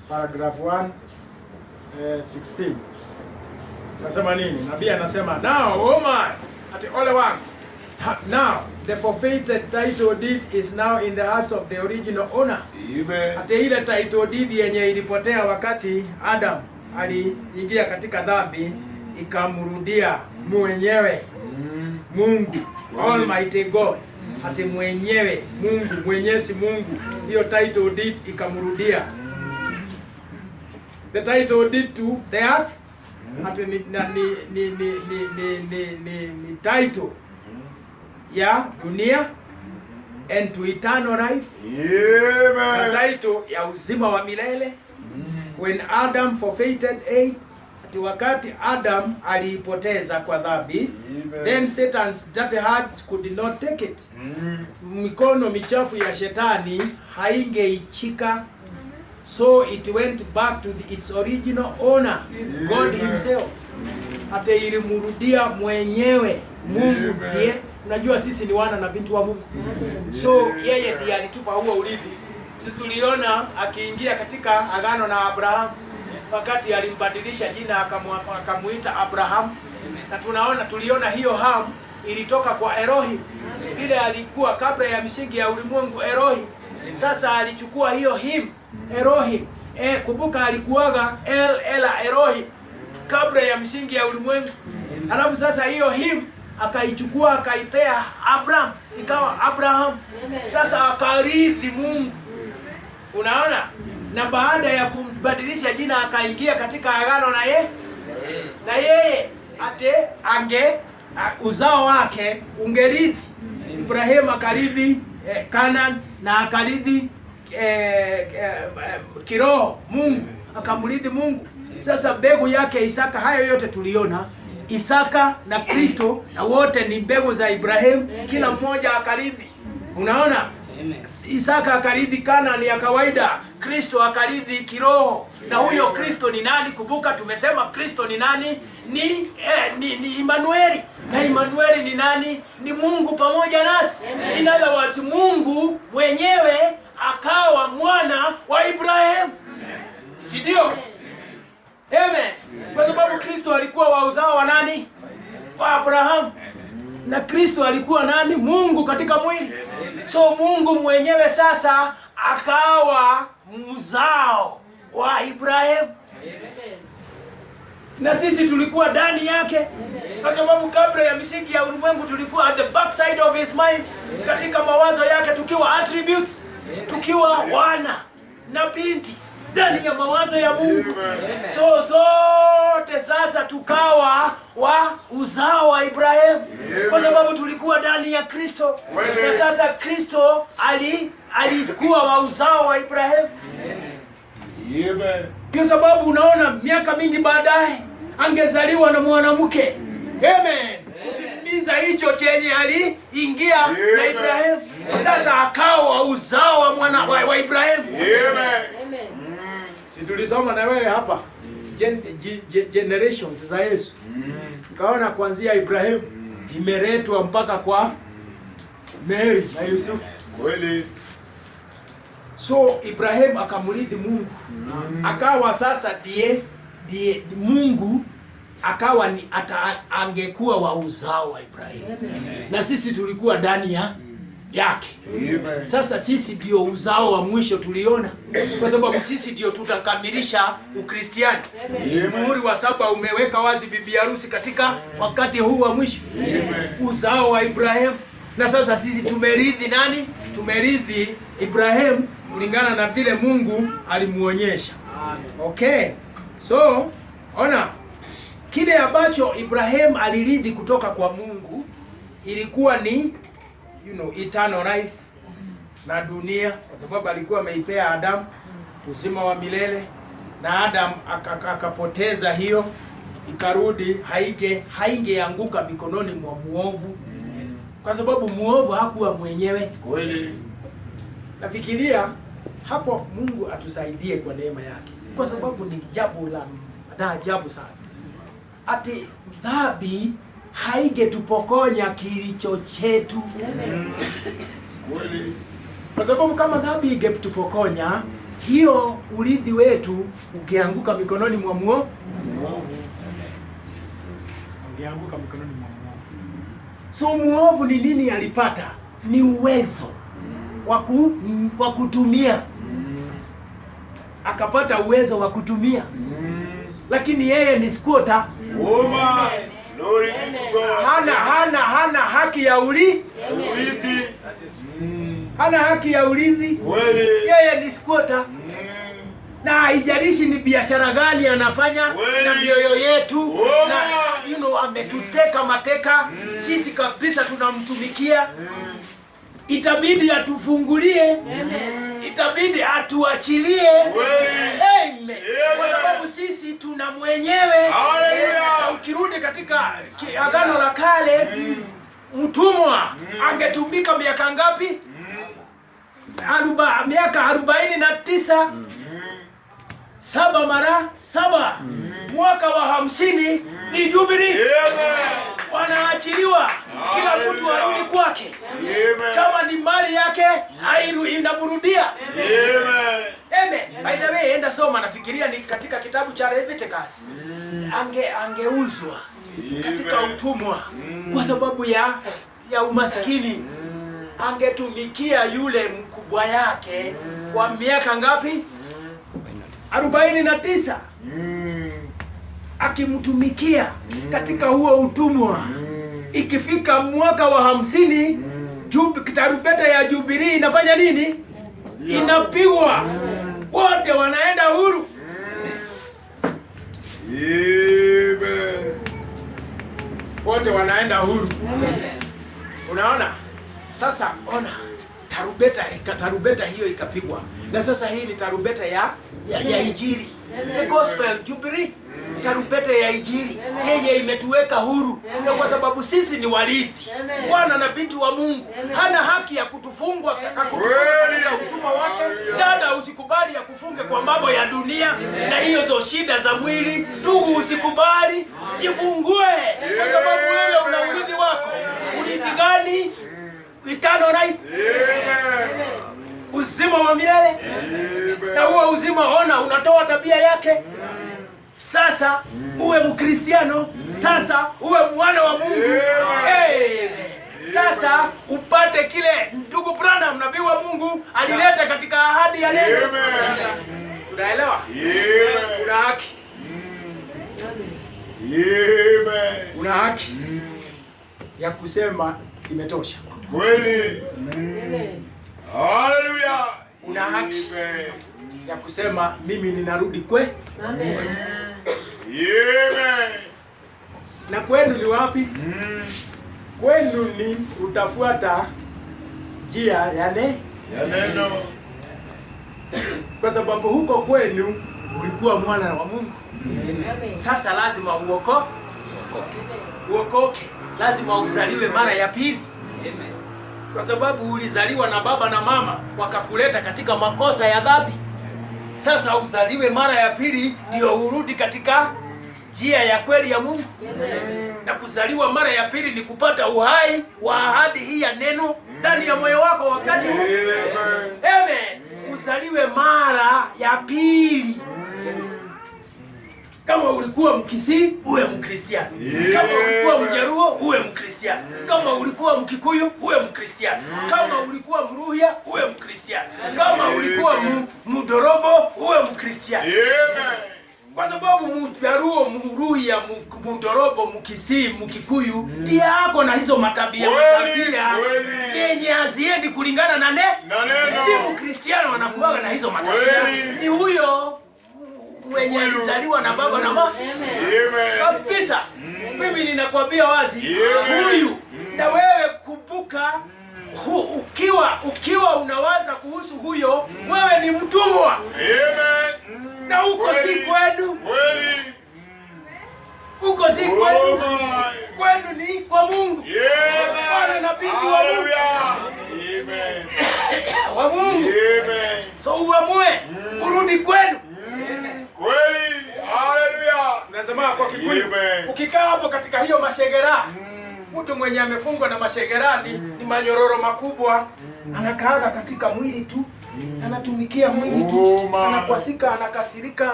paragraph 116. Nasema nini? Nabii anasema, now oh my, ati ole wangu, now the forfeited title deed is now in the hearts of the original owner. Ati ile title deed yenye ilipotea wakati Adam aliingia katika dhambi, ikamrudia mwenyewe Mungu, Almighty God. Ati mwenyewe Mungu, Mwenyezi Mungu, hiyo title deed ikamrudia. The title deed to the earth, ati ni title ya dunia, and to eternal life, title ya uzima wa milele. When Adam forfeited it, ati wakati Adam aliipoteza kwa dhambi, then Satan's dirty hands could not take it. Mikono michafu ya shetani haingeichika. So it went back to its original owner, God himself. Ate ilimrudia mwenyewe Mungu. Ndiye unajua sisi ni wana na binti wa Mungu. So yeye ndiye alitupa huo urithi. Sisi tuliona akiingia katika agano na Abraham, wakati alimbadilisha jina akamuita Abraham. Na tuliona hiyo Ham ilitoka kwa Elohim. Ile alikuwa kabla ya misingi ya ulimwengu Elohim. Sasa alichukua hiyo him Elohim. Kumbuka alikuwaga Ela Elohim kabla ya misingi ya ulimwengu. Alafu sasa hiyo him akaichukua akaipea Abraham, ikawa Abraham. Sasa akarithi Mungu. Unaona? Na baada ya kumbadilisha jina akaingia katika agano na yeye ate uzao wake ungerithi. Ibrahim akarithi Canaan na akarithi kiroho Mungu, akamrithi Mungu. Sasa mbegu yake Isaka, hayo yote tuliona. Isaka na Kristo na wote ni mbegu za Ibrahim, kila mmoja akarithi. Unaona? Isaka akarithi Canaan ya kawaida, Kristo akarithi kiroho. Na huyo Kristo ni nani? Kumbuka tumesema Kristo ni nani? Ni Emmanuel. Na Emmanuel ni nani? Ni Mungu pamoja nasi. Ingawa Mungu mwenyewe akawa mwana wa Ibrahim. Si ndio? Amen. Kwa sababu Kristo alikuwa wa uzao wa nani? Wa Abraham. Na Kristo alikuwa nani? Mungu katika mwili. So Mungu mwenyewe sasa akawa mzao wa Ibrahim. Na sisi tulikuwa ndani yake, kwa sababu kabla ya misingi ya ulimwengu tulikuwa at the back side of his mind, katika mawazo yake, tukiwa attributes, tukiwa wana na binti ndani ya mawazo ya Mungu. So zote sasa tukawa wa uzao wa Ibrahim, kwa sababu tulikuwa ndani ya Kristo. Na sasa Kristo alikuwa wa uzao wa Ibrahim. Kwa sababu unaona miaka mingi baadaye angezaliwa na mwanamke. Amen. Kutimiza hicho chenye aliingia na Ibrahim. Sasa akawa uzao wa mwana wa Ibrahim. Amen. Si tulisoma na wewe hapa generations za Yesu. Kaona kuanzia Ibrahim imeletwa mpaka kwa Mary na Yusuf. So Ibrahim akamrithi Mungu. Akawa sasa ndiye Mungu, akawa angekuwa wa uzao wa Ibrahim. Na sisi tulikuwa ndani yake. Amen. Sasa sisi ndio uzao wa mwisho tuliona, kwa sababu sisi ndio tutakamilisha Ukristiani. Muhuri wa 7 umeweka wazi bibi harusi katika wakati huu wa mwisho. Uzao wa Ibrahimu. Na sasa sisi tumerithi nani? Tumerithi Ibrahimu kulingana na vile Mungu alimuonyesha. Okay. So, ona kile ambacho Ibrahimu alirithi kutoka kwa Mungu ilikuwa ni eternal life na dunia, kwa sababu alikuwa ameipea Adamu uzima wa milele, na Adam akapoteza hiyo, ikarudi haingeanguka mikononi mwa muovu, kwa sababu muovu hakuwa mwenyewe. Kweli. Nafikiria hapo Mungu atusaidie kwa neema yake, kwa sababu ni jambo la ajabu sana. Ati dhambi haigetupokonya kilicho chetu. Kweli. Kwa sababu kama dhambi ingetupokonya, hiyo urithi wetu ungeanguka mikononi mwa muovu. Ungeanguka mikononi mwa muovu. So muovu ni nini alipata? Ni uwezo wa kutumia. Akapata uwezo wa kutumia. Lakini yeye ni squatter. Glory to God. Hana haki ya urithi. Hana haki ya urithi. Kweli. Yeye ni squatter. Na haijalishi ni biashara gani anafanya na mioyo yetu na ametuteka mateka. Sisi kabisa tunamtumikia. Itabidi atufungulie. Itabidi atuachilie. Amen. Kwa sababu sisi tuna mwenyewe. Na ukirudi katika Agano la Kale, mtumwa angetumika miaka ngapi? Miaka 49. 7 mara 7. Mwaka wa 50 ni Jubilee. Wanaachiliwa, kila mtu arudi kwake. Kama ni mali yake inamrudia. Amen. By the way, enda soma, nafikiria ni katika kitabu cha Leviticus. Angeuzwa katika utumwa kwa sababu ya umaskini. Angetumikia yule mkubwa yake kwa miaka ngapi? 49. Akimtumikia katika huo utumwa. Ikifika mwaka wa 50, tarumbeta ya Jubilee inafanya nini? Inapigwa. Wote wanaenda huru. Wote wanaenda huru. Unaona? Sasa ona, tarumbeta hiyo ikapigwa. Na sasa hii ni tarumbeta ya Injili. The Gospel Jubilee. Tarumbeta ya Injili. Yeye imetuweka huru. Na kwa sababu sisi ni warithi. Bwana na binti wa Mungu. Hana haki ya kutufungwa katika utumwa wake. Dada, usikubali ya kufunge kwa mambo ya dunia na hiyo zo shida za mwili. Ndugu, usikubali. Jifungue. Kwa sababu wewe una urithi wako. Urithi gani? Eternal life. Uzima wa milele. Na huo uzima, ona, unatoa tabia yake. Sasa uwe Mkristiano. Sasa uwe mwana wa Mungu. Sasa upate kile ndugu Branham, nabii wa Mungu, alileta katika ahadi ya neno. Unaelewa? Una haki. Una haki ya kusema imetosha. Kweli. Haleluya. Una haki ya kusema mimi ninarudi kwe. Na kwenu ni wapi? Kwenu ni utafuata njia ya neno. Kwa sababu huko kwenu ulikuwa mwana wa Mungu. Sasa lazima uokoke. Lazima uzaliwe mara ya pili. Kwa sababu ulizaliwa na baba na mama wakakuleta katika makosa ya dhambi. Sasa uzaliwe mara ya pili ndio urudi katika njia ya kweli ya Mungu. Na kuzaliwa mara ya pili ni kupata uhai wa ahadi hii ya neno ndani ya moyo wako wakati huu. Amen. Uzaliwe mara ya pili Kama ulikuwa Mkisii uwe Mkristiano. Kama ulikuwa Mjaruo uwe Mkristiano. Kama ulikuwa Mkikuyu uwe Mkristiano. Kama ulikuwa Mruhya uwe Mkristiano. Kama ulikuwa Mudorobo uwe Mkristiano. Kwa sababu Mjaruo, Mruhya, Mudorobo, Mkisii, Mkikuyu ndiye ako na hizo matabia zenye haziendi kulingana na neno. Si Mkristiano wanakuwa na hizo matabia. Ni huyo mwenye alizaliwa na baba na mama. Kabisa. Mimi ninakwambia wazi, huyu na wewe kumbuka, ukiwa unawaza kuhusu huyo, wewe ni mtumwa. Na huko si kwenu. Huko si kwenu. Kwenu ni kwa Mungu. Bwana na binti wa Mungu. Wa Mungu. So uamue urudi kwenu. Kweli. Haleluya. Unasema kwa Kikuyu, ukikaa hapo katika hiyo mashegera, mtu mwenye amefungwa na mashegera ni manyororo makubwa, anakaaga katika mwili tu, anatumikia mwili tu, anakwasika, anakasirika,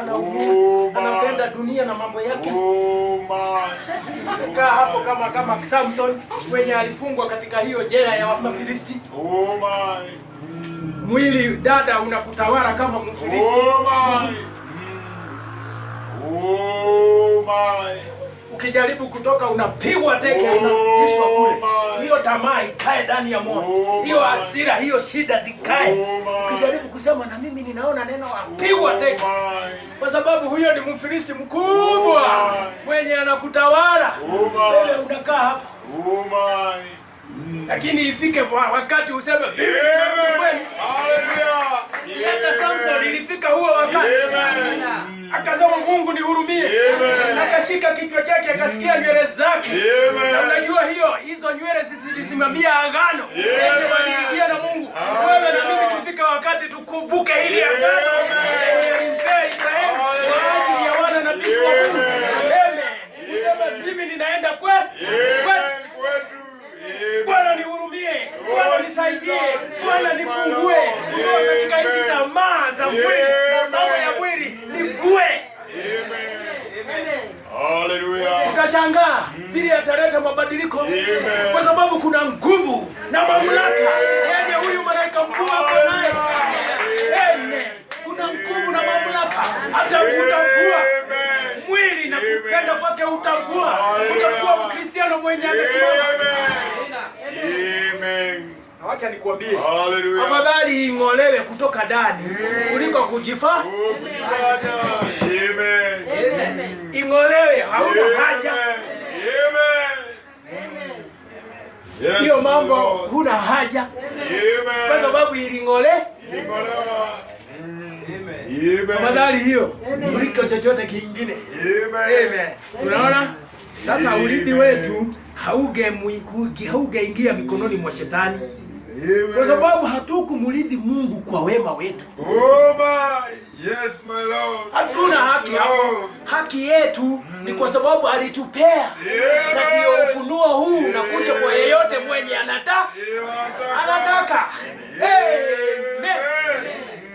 anapenda dunia na mambo yake. Kaa hapo kama Samson mwenye alifungwa katika hiyo jela ya Wafilisti. Mwili dada unakutawala kama Mfilisti. Ukijaribu kutoka unapigwa teke, unarudishwa kule. Hiyo tamaa ikae ndani ya moyo. Hiyo hasira, hiyo shida zikae. Ukijaribu kusema na mimi ninaona neno, apigwa teke. Kwa sababu huyo ni Mfilisti mkubwa mwenye anakutawala. Wewe unakaa hapa. Lakini ifike wakati useme mimi ninakuwa kweli. Hata Samson ilifika huo wakati. Akasema Mungu nihurumie. Akashika kichwa chake, akasikia nywele zake. Na unajua hizo nywele zilisimamia agano. Wenye waliingia na Mungu. Wewe na mimi tufika wakati tukumbuke hili agano. Ibrahimu kwa ajili ya wana na binti wa Mungu. Useme mimi ninaenda kwetu. Bwana nihurumie. Bwana nisaidie. Bwana nifungue. Katika hizi tamaa za mwili, mambo ya mwili nivue. Haleluya. Utashangaa vile ataleta mabadiliko, kwa sababu kuna nguvu na mamlaka yenye huyu malaika mkuu hapo naye. Kuna nguvu na mamlaka, hata utavua mwili na kupenda kwake utavua. Utakuwa Mkristiano mwenye amesimama. Acha nikwambie, afadhali ing'olewe kutoka ndani kuliko kujifa. Ing'olewe, hauna haja. Hiyo mambo huna haja. Kwa sababu iling'olewa. Afadhali hiyo kuliko chochote kingine. Amen. Unaona? Sasa urithi wetu haungeingia mikononi mwa shetani. Kwa sababu hatukumurithi Mungu kwa wema wetu. Yes my Lord. Hatuna haki hapo. Haki yetu ni kwa sababu alitupea. Na ndio ufunuo huu unakuja kwa yeyote mwenye anataka. Amen.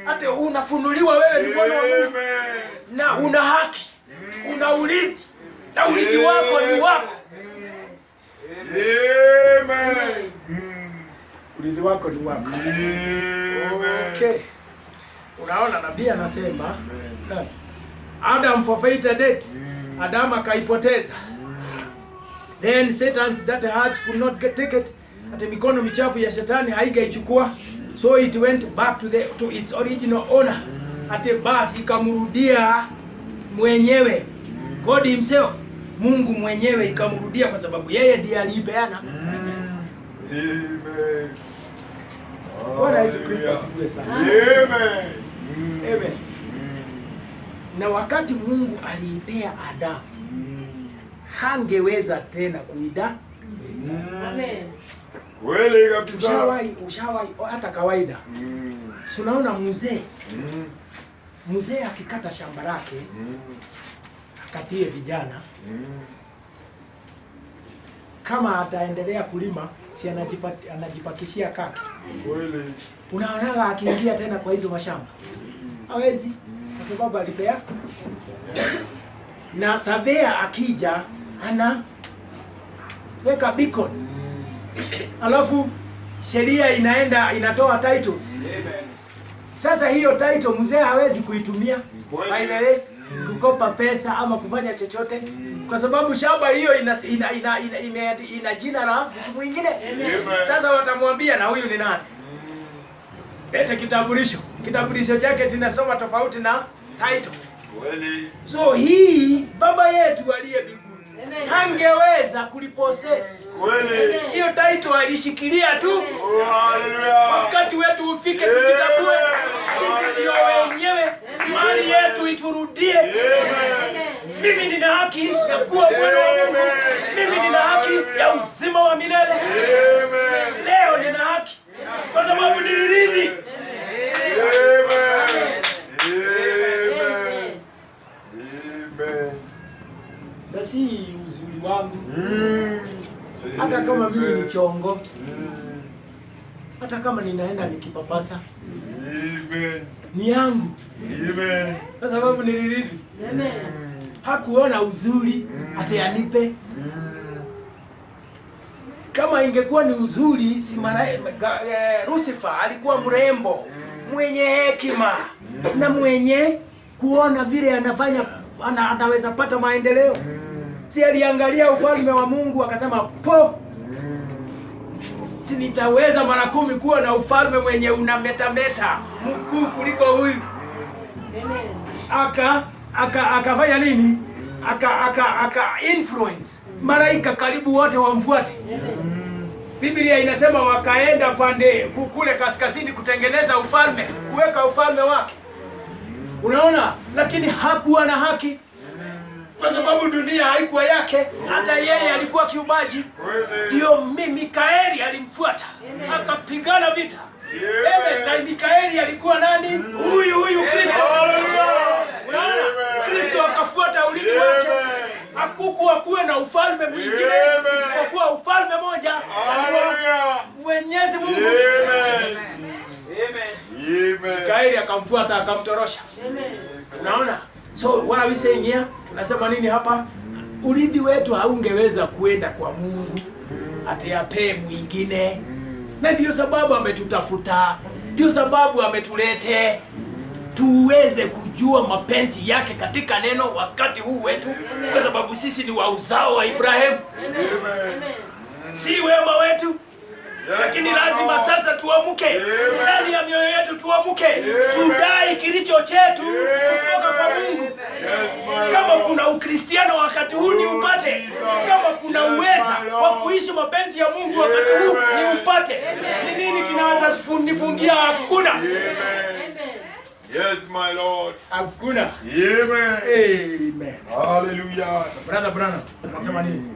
Hata unafunuliwa wewe ni mwana wa Mungu. Na una haki. Una urithi. Na urithi wako ni wako. Amen. Urithi wako ni wako. Okay. Unaona nabii anasema Adam forfeited it. Adam akaipoteza. Then Satan's that heart could not take it. Ati mikono michafu ya shetani haingeichukua. So it went back to its original owner. Ati basi ikamrudia mwenyewe. God himself, Mungu mwenyewe ikamrudia kwa sababu yeye ndiye aliipeana. Amen. Bwana Yesu Kristo asifiwe sana. Amen. Amen. Na wakati Mungu aliipea Adamu, hangeweza tena kuida. Amen. Kweli kabisa. Ushawahi hata kawaida. Si unaona mzee akikata shamba lake, akatie vijana. Kama ataendelea kulima, si anajipakishia kaki. Kweli. Unaona akiingia tena kwa hizo mashamba. Hawezi, kwa sababu alipea. na surveyor akija anaweka beacon, alafu sheria inatoa titles. Sasa hiyo title mzee hawezi kuitumia by the way kukopa pesa ama kufanya chochote, kwa sababu shamba hiyo ina jina la mtu mwingine. Sasa watamwambia na huyu ni nani? Lete kitambulisho chake kinasoma tofauti na title. So hii baba yetu aliye mbinguni hangeweza kulipossess. Hiyo title alishikilia tu. Wakati wetu ufike tujitambue sisi ndio wenyewe, mali yetu iturudie. Mimi nina haki ya kuwa mwana wa Mungu. Mimi nina haki ya uzima wa milele. Leo nina haki kwa sababu nilirithi. Na si uzuri wangu. Hata kama mimi ni chongo. Hata kama ninaenda nikipapasa. Ni yangu. Kwa sababu nilirithi. Hakuona uzuri hata anipe. Kama ingekuwa ni uzuri, si Lucifer alikuwa mrembo, mwenye hekima na mwenye kuona vile anaweza pata maendeleo. Si aliangalia ufalme wa Mungu akasema nitaweza mara 10 kuwa na ufalme mwenye unametameta mkuu kuliko huyu. Akafanya nini? Aka influence malaika karibu wote wamfuate. Biblia inasema wakaenda kule kaskazini kutengeneza ufalme, kuweka ufalme wake. Unaona? Lakini hakuwa na haki. Kwa sababu dunia haikuwa yake, hata yeye alikuwa kiubaji. Ndio Mikaeli alimfuata, akapigana vita. Na Mikaeli alikuwa nani? Huyu Kristo. Unaona? Kristo akafuata ulimi wake. Hakukuwa kuwe na ufalme mwingine isipokuwa ufalme moja wa Mwenyezi Mungu. Mikaeli akamfuata akamtorosha. Unaona? So what are we saying here? Tunasema nini hapa? Urithi wetu haungeweza kuenda kwa Mungu ati apee mwingine. Na ndio sababu ametutafuta. Ndio sababu ametulete tuweze kujua mapenzi yake katika neno wakati huu wetu, kwa sababu sisi ni wa uzao wa Ibrahimu. Si wema wetu. Lakini lazima sasa tuamke. Ndani ya mioyo yetu tuamke. Tudai kilicho chetu kutoka kwa Mungu. Kama kuna Ukristiano wakati huu ni upate. Kama kuna uweza wa kuishi mapenzi ya Mungu wakati huu ni upate. Ni nini kinaweza nifungia? Hakuna. Yes, my Lord. Hakuna. Amen. Hallelujah. Brother, unasema nini?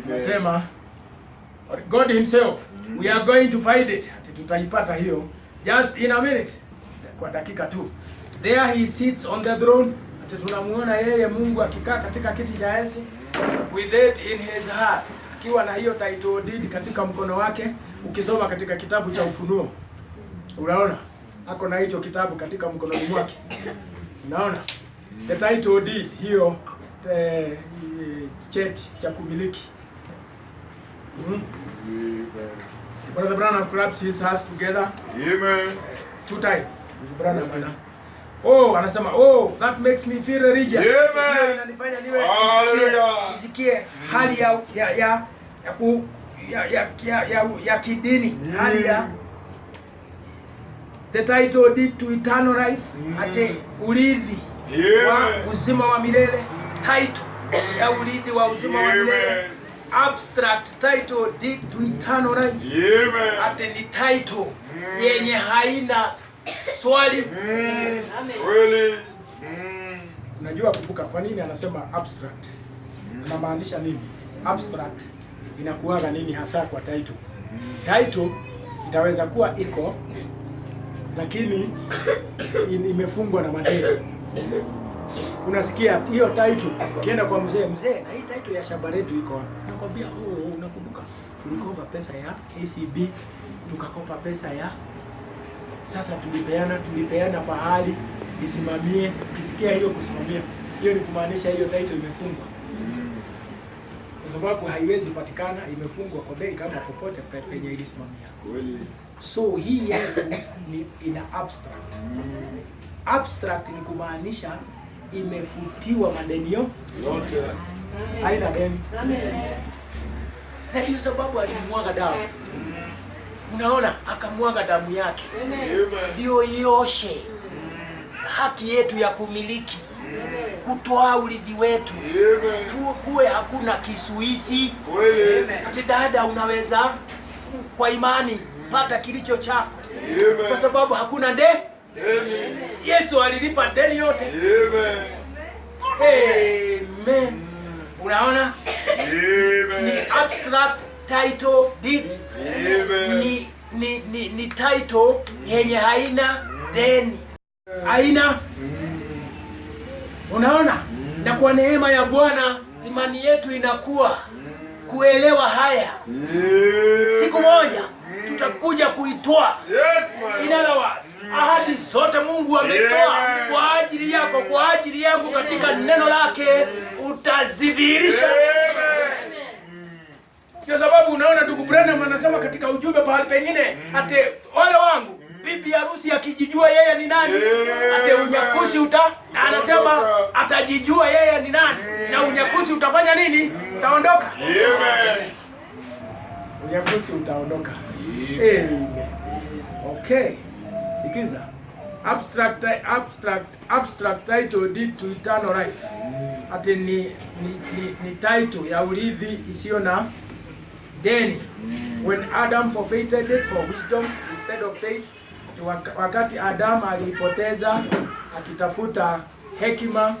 Unasema God himself, we are going to find it. Tutaipata hiyo just in a minute, kwa dakika tu. There he sits on the throne. Tunamuona yeye Mungu akikaa katika kiti cha enzi, with it in his heart, akiwa na hiyo title deed katika mkono wake. Ukisoma katika kitabu cha Ufunuo unaona ako na hicho kitabu katika mkono mwake. Unaona the title deed hiyo, cheti cha kumiliki. Brother Branham claps his hands together. Amen. 2 times. Brother Branham. Anasema that makes me feel religious. Amen. Inanifanya niwe nisikie hali ya kidini, hali ya the title deed to eternal life, ate urithi wa uzima wa milele, title ya urithi wa uzima wa milele. Abstract title deed to eternal life. Ate ni title yenye haina swali. Really? Unajua kumbuka kwa nini anasema abstract? Anamaanisha nini? Abstract inakuwaga nini hasa kwa title? Title itaweza kuwa iko lakini imefungwa na maneno. Unasikia hiyo title, ukienda kwa mzee, na hii title ya shamba letu iko wapi? Nakwambia, unakumbuka tulikopa pesa ya KCB, tukakopa pesa ya sasa tulipeana pahali isimamie. Ukisikia hiyo kusimamia, hiyo ni kumaanisha hiyo title imefungwa, kwa sababu haiwezi patikana, imefungwa kwa bei kama popote penye ilisimamia. So hii yetu ni ina abstract. Abstract ni kumaanisha imefutiwa madeni yote, haina deni. Na hiyo sababu alimwaga damu. Unaona, akamwaga damu yake ndio ioshe haki yetu ya kumiliki, kutoa urithi wetu, kuwe hakuna kisuisi. Ati dada, unaweza kwa imani pata kilicho chako, kwa sababu hakuna deni. Yesu alilipa deni yote. Amen. Unaona? Ni abstract title deed. Ni title yenye haina deni. Haina. Unaona? Na kwa neema ya Bwana imani yetu inakuwa kuelewa haya. Siku moja tutakuja kuitoa. In other words, ahadi zote Mungu ametoa kwa ajili yako, kwa ajili yangu katika neno lake utazidhihirisha. Kwa sababu unaona ndugu Branham anasema katika ujumbe pahali pengine, ate wale wangu bibi harusi akijijua yeye ni nani, ate unyakusi na anasema atajijua yeye ni nani, na unyakusi utafanya nini? Utaondoka. Unyakusi utaondoka. Amen. Okay. Sikiza. Abstract title deed to eternal life. Ati ni title ya urithi isiyo na deni. When Adam forfeited it for wisdom instead of faith, wakati Adam alipoteza akitafuta hekima,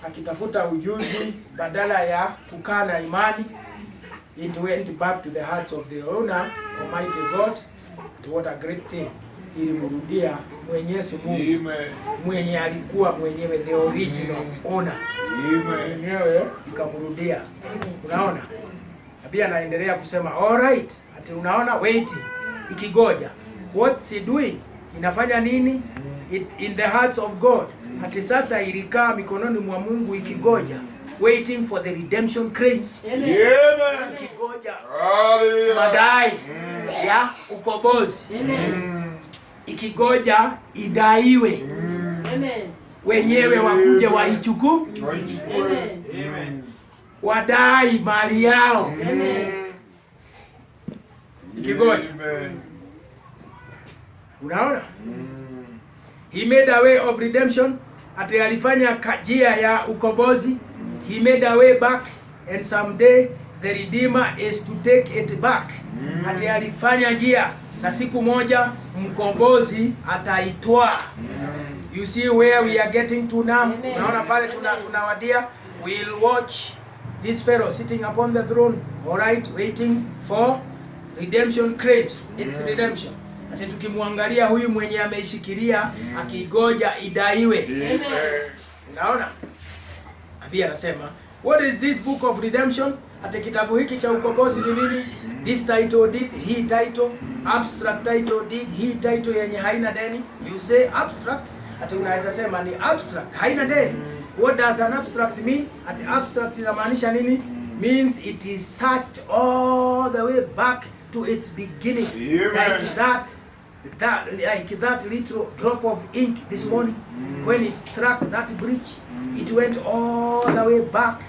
akitafuta ujuzi badala ya kukaa na imani, it went back to the hearts of the owner, Almighty God. What a great thing. Ilimrudia Mwenyezi Mungu mwenye alikuwa mwenyewe the original owner. Mwenyewe ikamrudia. Unaona? Pia anaendelea kusema all right. Ati unaona waiting, ikigoja. What's he doing? Inafanya nini? It in the hearts of God. Ati sasa ilikaa mikononi mwa Mungu ikigoja. Waiting for the redemption claims. Ikigoja madai ya ukombozi. Ikigoja idaiwe. Wenyewe wakuja waichukue. Wadai mali yao. Ikigoja. Unaona? He made a way of redemption. Ati alifanya njia ya ukombozi. He made a way back, and someday the Redeemer is to take it back. Ati alifanya njia na siku moja mkombozi ataitwa. You see where we are getting to now? Unaona pale tunawadia. We'll watch this fellow sitting upon the throne, all right, waiting for redemption claims. It's redemption. Ati tukimwangalia huyu mwenye ameishikilia akigoja idaiwe. Unaona? Pia anasema, what is this book of redemption? Ati kitabu hiki cha ukombozi ni nini? This title deed, hii title, abstract title deed, hii title yenye haina deni. You say abstract, ati unaweza sema ni abstract, haina deni. What does an abstract mean? Ati abstract inamaanisha nini? Means it is searched all the way back to its beginning. Like that little drop of ink this morning, when it struck that bridge, it went all the way back.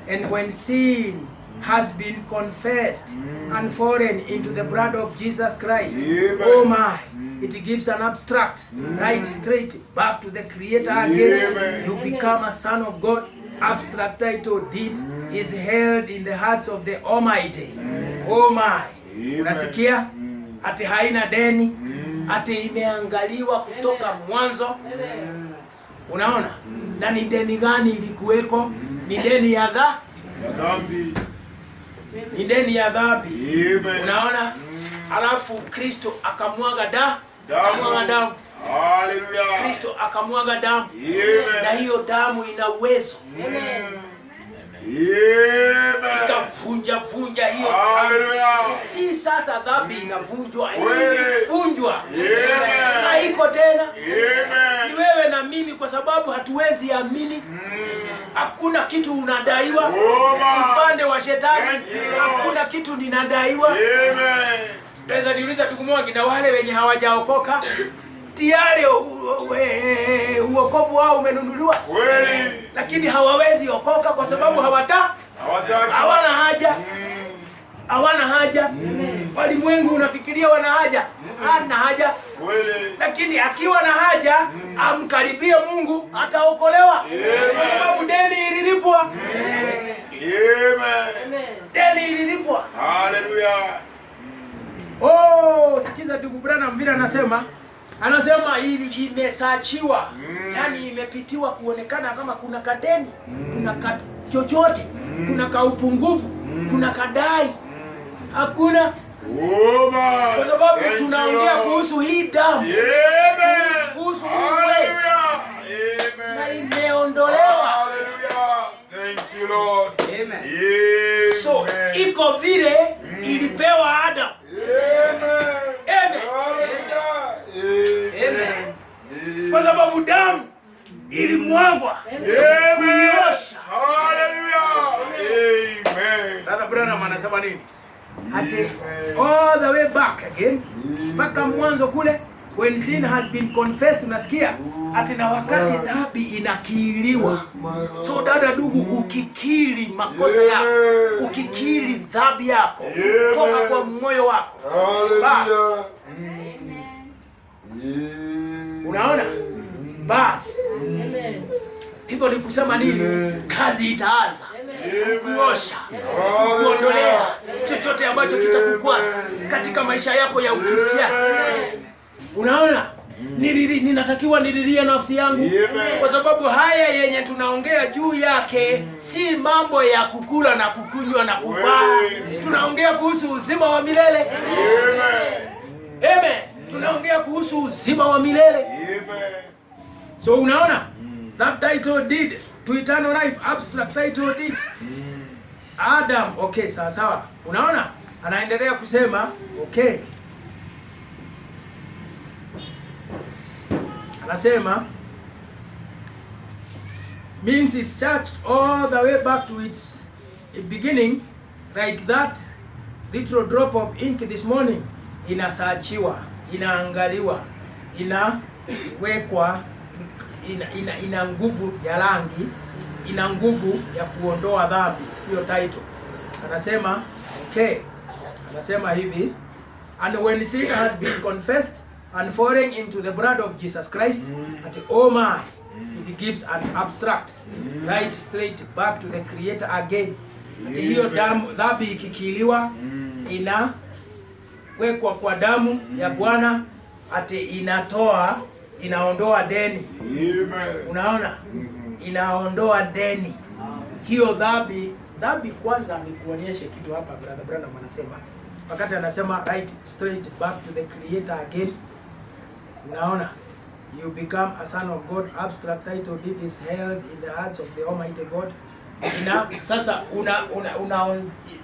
And when sin has been confessed and fallen into the blood of Jesus Christ, oh my, it gives an abstract right straight back to the Creator again. You become a son of God. Abstract title deed is held in the hearts of the Almighty. Oh my, unasikia? Ati haina deni, ati imeangaliwa kutoka mwanzo. Unaona? Na ni deni gani ilikuweko? Ni deni ya dhambi. Ni deni ya dhambi. Unaona? Alafu Kristo akamwaga damu. Hallelujah. Kristo akamwaga damu. Na hiyo damu ina uwezo. Ikavunja hiyo. Hallelujah. Si sasa dhambi inavunjwa, ilivunjwa. Haiko tena. Ni wewe na mimi kwa sababu hatuwezi amini. Hakuna kitu unadaiwa upande wa shetani, hakuna kitu ninadaiwa. Amen. Naweza niuliza ndugu mmoja, na wale wenye hawajaokoka tayari uokovu wao umenunuliwa kweli, lakini hawawezi okoka kwa sababu hawana haja. Hawana haja. Walimwengu unafikiria wana haja? Hana haja. Lakini akiwa na haja amkaribie Mungu ataokolewa. Kwa sababu deni ililipwa. Deni ililipwa. Haleluya. Oh, sikiza ndugu Branham vile anasema imesachiwa. Yaani imepitiwa kuonekana kama kuna kadeni, kuna chochote, kuna kaupungufu, kuna kadai. Hakuna. Kwa sababu tunaongea kuhusu hii damu. Kuhusu uwezo. Na imeondolewa. Thank you Lord. Amen. So iko vile ilipewa Adam. Amen. Amen. Kwa sababu damu ilimwagwa kuiosha. Hallelujah. Amen. Sasa Branham anasema nini? Ati all the way back again, mpaka mwanzo kule, when sin has been confessed, unasikia? Ati na wakati dhambi inakiriwa. So dada ndugu, ukikiri makosa yako, ukikiri dhambi yako kutoka kwa moyo wako, basi unaona? Basi hivyo ni kusema nini? Kazi itaanza kuosha, kuondolea chochote ambacho kitakukwaza katika maisha yako ya Ukristiano. Unaona? Ninatakiwa nililie nafsi yangu, kwa sababu haya yenye tunaongea juu yake si mambo ya kukula na kukunywa na kuvaa. Tunaongea kuhusu uzima wa milele. Amen. Tunaongea kuhusu uzima wa milele. So unaona? That title deed to eternal life, abstract title deed. Adam, okay, sawa. Unaona? Anaendelea kusema, okay. Anasema means it's searched all the way back to its beginning, like that little drop of ink this morning. Inasachiwa, inaangaliwa, inawekwa, ina nguvu ya rangi, ina nguvu ya kuondoa dhambi. Hiyo title anasema okay, anasema hivi, and when sin has been confessed and falling into the blood of Jesus Christ, at oh my, it gives an abstract right straight back to the Creator again. Ati hiyo damu dhambi ikikiliwa, inawekwa kwa damu ya Bwana, ati inaondoa deni. Unaona? Inaondoa deni. Hiyo dhambi kwanza ni kuonyesha kitu hapa. Brother Branham anasema, wakati anasema right straight back to the Creator again, unaona, you become a son of God. Abstract title deed is held in the hearts of the Almighty God. Sasa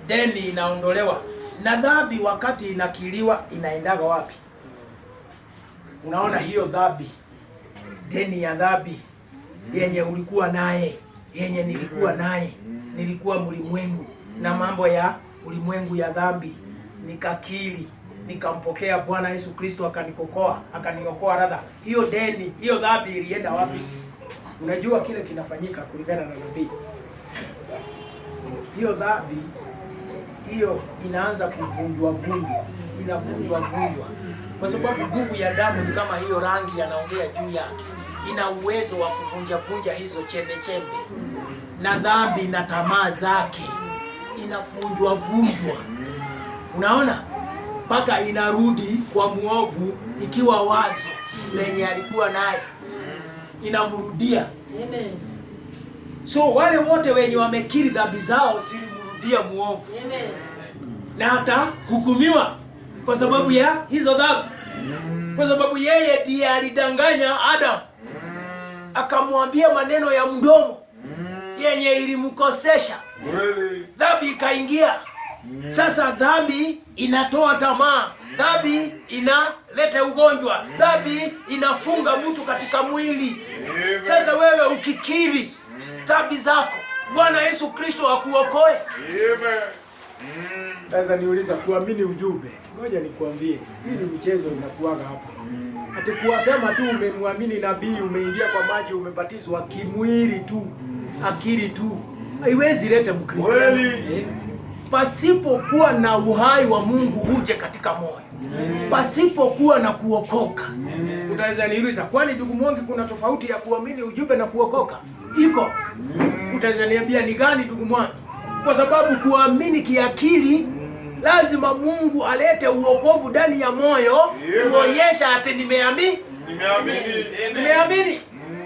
deni inaondolewa. Na dhambi wakati inakiliwa inaendaga wapi? Unaona, hiyo dhambi, deni ya dhambi yenye ulikuwa naye, yenye nilikuwa naye, nilikuwa mlimwengu na mambo ya ulimwengu ya dhambi, nikakiri, nikampokea Bwana Yesu Kristo akaniokoa radha. Hiyo deni, hiyo dhambi ilienda wapi? Unajua kile kinafanyika kulingana na nabii. Hiyo dhambi hiyo inaanza kuvunjwa, inavunjwa, kwa sababu nguvu ya damu ni kama hiyo rangi yanaongea juu yake. Ina uwezo wa kuvunja hizo chembe, na dhambi na tamaa zake inavunjwa. Unaona, mpaka inarudi kwa muovu ikiwa wazo lenye alikuwa naye inamrudia. Amen. So wale wote wenye wamekiri dhambi zao zilimrudia muovu. Amen. Na hata hukumiwa kwa sababu ya hizo dhambi. Kwa sababu yeye ndiye alidanganya Adam, akamwambia maneno ya mdomo yenye ilimkosesha. Dhambi ikaingia Sasa dhambi inatoa tamaa, dhambi inaleta ugonjwa, dhambi inafunga mtu katika mwili. Sasa wewe ukikiri dhambi zako, Bwana Yesu Kristo akuokoe. Sasa niuliza kuamini ujumbe. Ngoja nikwambie, hili michezo inakuaga hapa. Ati kuwasema tu umemwamini nabii, umeingia kwa maji, umebatizwa kimwili tu, akili tu, haiwezi leta Mkristo. Pasipokuwa na uhai wa Mungu uje katika moyo, pasipokuwa na kuokoka. Utaweza niuliza, kwani ndugu Mwangi, kuna tofauti ya kuamini ujumbe na kuokoka? Iko. Utaweza niambia ni gani ndugu Mwangi? Kwa sababu kuamini kiakili lazima Mungu alete uokovu ndani ya moyo, kuonyesha ati nimeamini.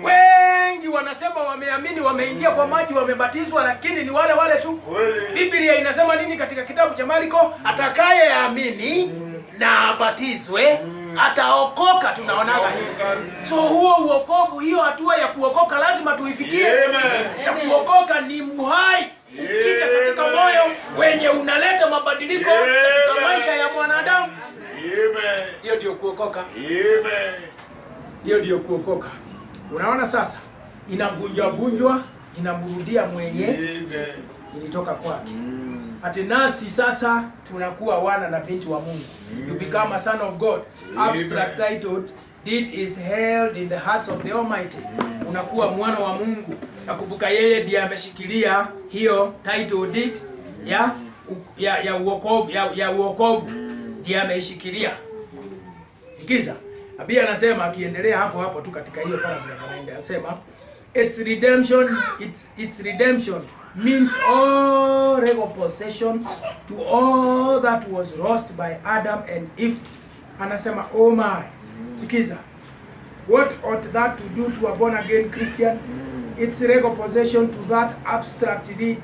Wengi wanasema wameamini, wameingia kwa maji, wamebatizwa, lakini ni wale wale tu. Biblia inasema nini katika kitabu cha Marko? Atakayeamini na abatizwe ataokoka. Tunaonaga hivi. So huo uokovu, hiyo hatua ya kuokoka lazima tuifikie. Na kuokoka ni muhai ukija katika moyo wenye unaleta mabadiliko katika maisha ya mwanadamu. Hiyo ndio kuokoka. Hiyo ndio kuokoka. Unaona sasa, inavunjwa, inamrudia mwenye ilitoka kwake. Ati nasi sasa tunakuwa wana na binti wa Mungu. You become a son of God. Abstract titled, deed is held in the hearts of the Almighty. Unakuwa mwana wa Mungu. Nakumbuka yeye ndiye ameshikilia hiyo title deed ya uokovu. Ndiye ameishikilia. Sikiza. Abia anasema, akiendelea hapo tu katika hiyo paragraph, anasema its redemption means all legal possession to all that was lost by Adam and Eve. Anasema, oh my. Sikiza. What ought that to do to a born again Christian? Its legal possession to that abstract deed,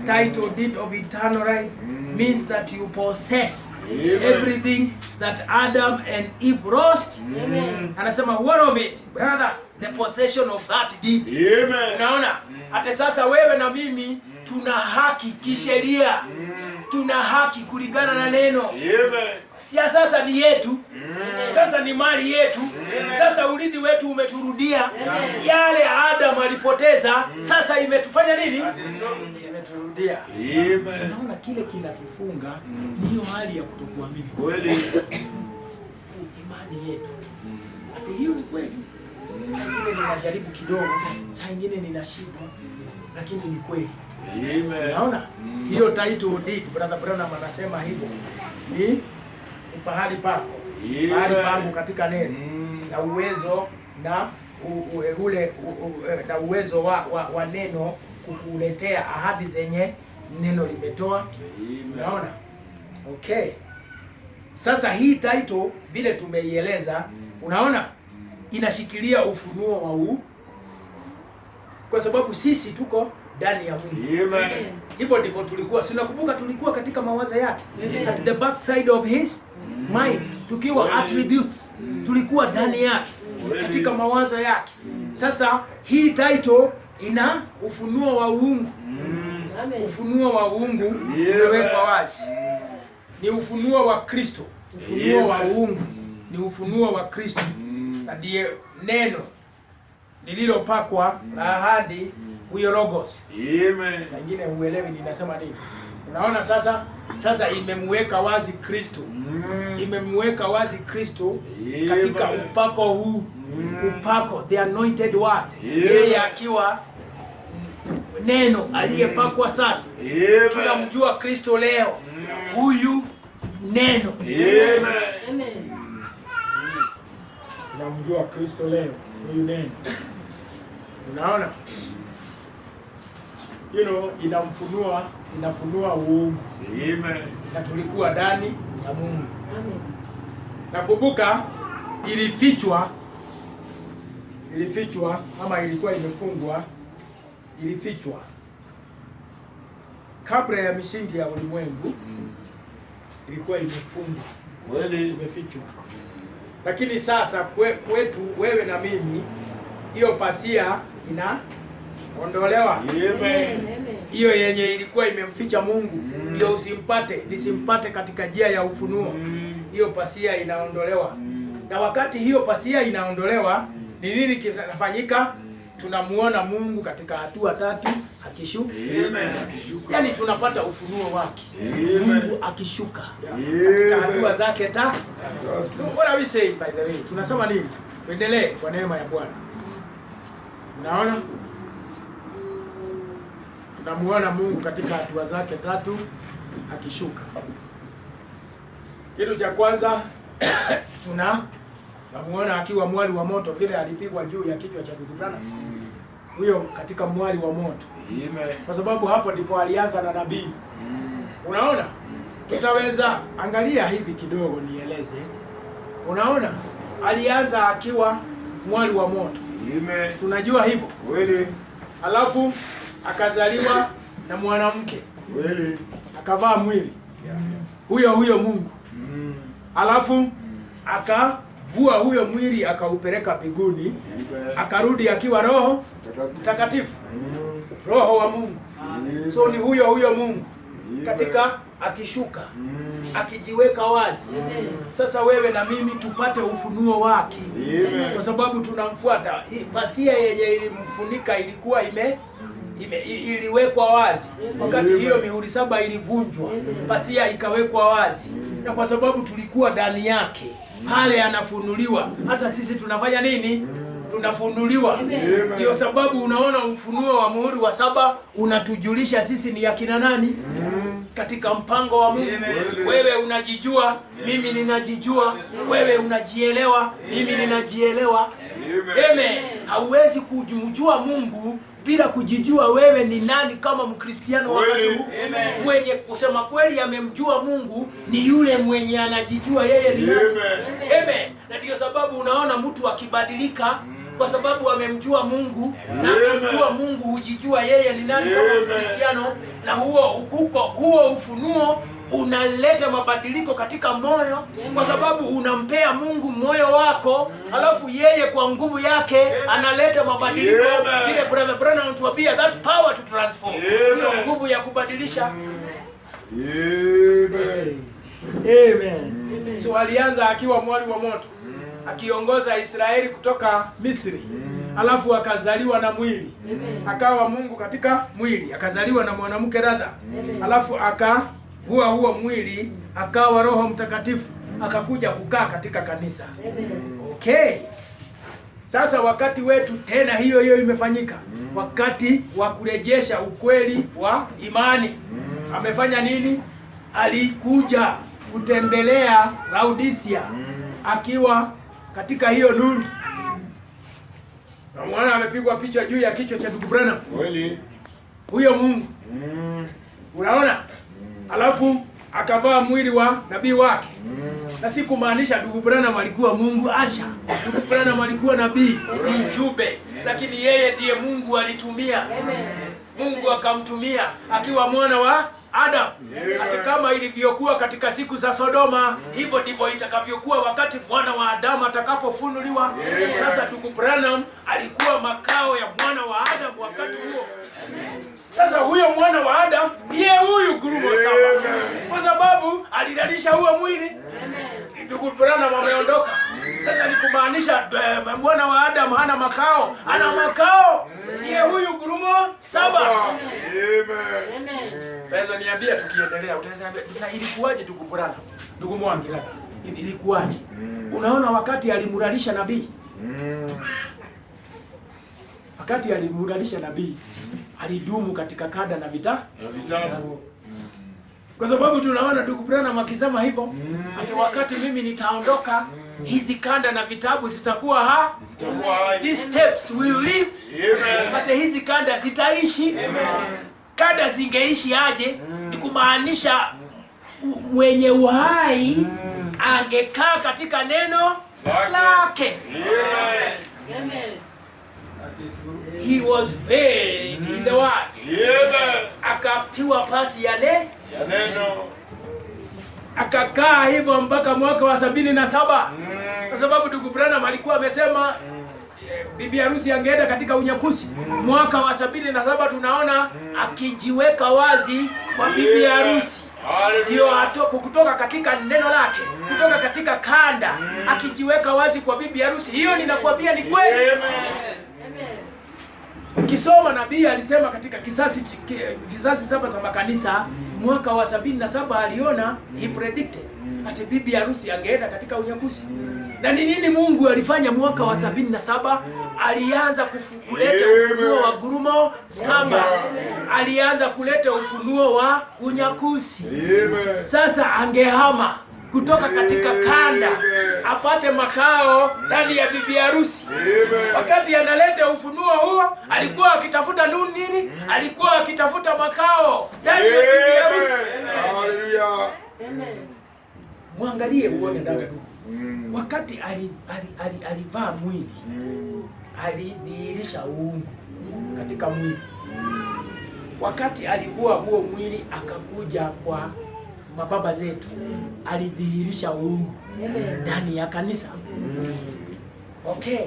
title deed of eternal life, means that you possess everything that Adam and Eve lost. Anasema, what of it, brother? The possession of that deed. Unaona? Hata sasa wewe na mimi tuna haki kisheria. Tuna haki kulingana na neno. Ya sasa ni yetu. Sasa ni mali yetu. Sasa urithi wetu umeturudia. Yale Adam alipoteza, sasa imetufanya nini? Imeturudia. Unaona kile kinatufunga ni hiyo hali ya kutokuamini. Kweli. Imani yetu. Ati hiyo ni kweli. Saa ingine ninajaribu kidogo, saa ingine ninashindwa, lakini ni kweli. Unaona? Hiyo title deed, brother Branham anasema hivyo. Ni pahali pako. Pahali pangu katika neno. Na uwezo na na uwezo wa neno kukuletea ahadi zenye neno limetoa. Unaona? Okay. Sasa hii title vile tumeieleza, unaona? Inashikilia ufunuo wa kwa sababu sisi tuko ndani ya Mungu. Hivyo ndivyo tulikuwa. Sinakumbuka tulikuwa katika mawazo yake. At the back side of his mind. Tukiwa attributes. Tulikuwa ndani yake. Katika mawazo yake. Sasa hii title ina ufunuo wa uungu. Ufunuo wa uungu umewekwa wazi. Ni ufunuo wa Kristo. Ufunuo wa uungu ni ufunuo wa Kristo. Na ndiye neno lililopakwa ahadi, huyo logos. Sangine uelewi ninasema nini. Unaona sasa imemweka wazi Kristo. Imemweka wazi Kristo katika upako huu. Upako, the anointed one. Yeye akiwa neno aliyepakwa sasa. Tunamjua Kristo leo. Huyu neno. Amen. Tunamjua Kristo leo. Huyu neno. Unaona? Inafunua uungu. Na tulikuwa ndani ya Mungu. Nakumbuka ilifichwa ama ilikuwa imefungwa, ilifichwa kabla ya misingi ya ulimwengu. Ilikuwa imefungwa, imefichwa. Lakini sasa kwetu wewe na mimi, hiyo pasia inaondolewa. hiyo yenye ilikuwa imemficha Mungu ndio nisimpate katika njia ya ufunuo. Hiyo pasia inaondolewa. Na wakati hiyo pasia inaondolewa, ni nini kinafanyika? Tunamuona Mungu katika hatua tatu akishuka. Yaani tunapata ufunuo wake. Mungu akishuka katika hatua zake tatu. What are we saying by the way? Tunasema nini? Tuendelee kwa neema ya Bwana. Unaona? Tunamuona Mungu katika hatua zake tatu akishuka. Kitu cha kwanza tunamuona akiwa mwali wa moto, vile alipigwa juu ya kichwa cha ndugu Branham. Huyo katika mwali wa moto. Kwa sababu hapo ndipo alianza na nabii. Unaona? Tutaweza angalia hivi kidogo nieleze. Unaona? Alianza akiwa mwali wa moto. Tunajua hivyo. Kweli. Alafu akazaliwa na mwanamke. Kweli. Akavaa mwili. Huyo Mungu. Alafu akavua huyo mwili akaupeleka mbinguni. Akarudi akiwa Roho Mtakatifu. Roho wa Mungu. So ni huyo Mungu katika akishuka, akijiweka wazi. Sasa wewe na mimi tupate ufunuo wake. Kwa sababu tunamfuata. Pasia yenye ilimfunika ilikuwa iliwekwa wazi. Wakati hiyo mihuri 7 ilivunjwa, pasia ikawekwa wazi. Na kwa sababu tulikuwa ndani yake, pale anafunuliwa. Hata sisi tunafanya nini? Tunafunuliwa. Ndio sababu unaona ufunuo wa muhuri wa 7 unatujulisha sisi ni akina nani katika mpango wa Mungu. Wewe unajijua, mimi ninajijua. Wewe unajielewa, mimi ninajielewa. Amen. Hauwezi kumjua Mungu bila kujijua wewe ni nani kama Mkristiano wakati huu. Mwenye kusema kweli amemjua Mungu ni yule mwenye anajijua yeye ni nani. Amen. Na ndio sababu unaona mtu akibadilika kwa sababu amemjua Mungu, na akimjua Mungu hujijua yeye ni nani kama Mkristiano, na huo ufunuo unaleta mabadiliko katika moyo, kwa sababu unampea Mungu moyo wako, alafu yeye kwa nguvu yake analeta mabadiliko. Vile Brother Branham anatuambia that power to transform, hiyo nguvu ya kubadilisha. Amen. So alianza akiwa mwali wa moto, akiongoza Israeli kutoka Misri. Alafu akazaliwa na mwili. Akawa Mungu katika mwili, akazaliwa na mwanamke Radha. Alafu akavua huo mwili, akawa Roho Mtakatifu, akakuja kukaa katika kanisa. Okay. Sasa wakati wetu tena hiyo imefanyika. Wakati wa kurejesha ukweli wa imani. Amefanya nini? Alikuja kutembelea Laodicea akiwa katika hiyo nuru. Na mwana amepigwa picha juu ya kichwa cha ndugu Branham. Kweli. Huyo Mungu. Unaona? Alafu akavaa mwili wa nabii wake. Na si kumaanisha ndugu Branham alikuwa Mungu, asha. Ndugu Branham alikuwa nabii, mjumbe, lakini yeye ndiye Mungu alitumia. Mungu akamtumia akiwa mwana wa Adam. Hata kama ilivyokuwa katika siku za Sodoma, hivyo ndivyo itakavyokuwa wakati mwana wa Adamu atakapofunuliwa. Sasa ndugu Branham alikuwa makao ya mwana wa Adam wakati huo. Sasa huyo mwana wa Adam ndiye huyu gurumo 7. Kwa sababu alilalisha huo mwili. Ndugu Branham ameondoka. Sasa ni kumaanisha mwana wa Adam hana makao. Ana makao. Ndiye huyu gurumo 7. Amen. Naweza niambia tukiendelea, utaweza niambia ilikuwaje ndugu Branham? Ndugu Mwangi labda. Ilikuwaje? Unaona wakati alimuralisha nabii. Wakati alimuralisha nabii, alidumu katika kada na vitabu. Kwa sababu tunaona ndugu Branham akisema hivyo, hata wakati mimi nitaondoka, hizi kanda na vitabu zitakuwa these steps will live. Hata hizi kanda zitaishi. Kanda zingeishi aje? Ni kumaanisha mwenye uhai angekaa katika neno lake. Amen. He was veiled in the word. Akatiwa pasi ya neno. Akakaa hivyo mpaka mwaka wa 77. Kwa sababu ndugu Branham alikuwa amesema bibi harusi angeenda katika unyakuzi. Mwaka wa 77 tunaona akijiweka wazi kwa bibi harusi. Ndio kutoka katika neno lake, kutoka katika kanda, akijiweka wazi kwa bibi harusi. Hiyo ninakwambia ni kweli. Ukisoma nabii alisema katika vizazi 7 za makanisa, mwaka wa 77 aliona, he predicted ati bibi harusi angeenda katika unyakuzi. Na ni nini Mungu alifanya mwaka wa 77? Alianza kuleta ufunuo wa gurumo 7. Alianza kuleta ufunuo wa unyakuzi. Sasa angehama kutoka katika kanda apate makao ndani ya bibi harusi. Wakati analeta ufunuo huo, alikuwa akitafuta nini? Alikuwa akitafuta makao ndani ya bibi harusi. Haleluya. Muangalie uone dada. Wakati alivaa mwili, alidhihirisha uungu katika mwili. Wakati alivua huo mwili akakuja kwa mababa zetu, alidhihirisha uungu ndani ya kanisa. Okay,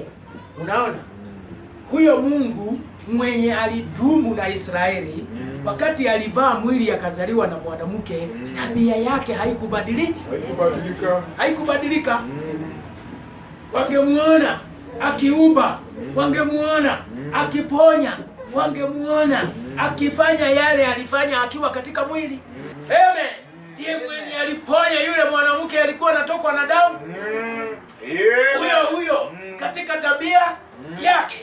unaona huyo Mungu mwenye alidumu na Israeli, wakati alivaa mwili akazaliwa na mwanamke, tabia yake haikubadilika. Wangemuona akiumba, wangemuona akiponya, wangemuona akifanya yale alifanya akiwa katika mwili. Amen. Ndiye mwenye aliponya yule mwanamke alikuwa anatokwa na damu. Huyo katika tabia yake.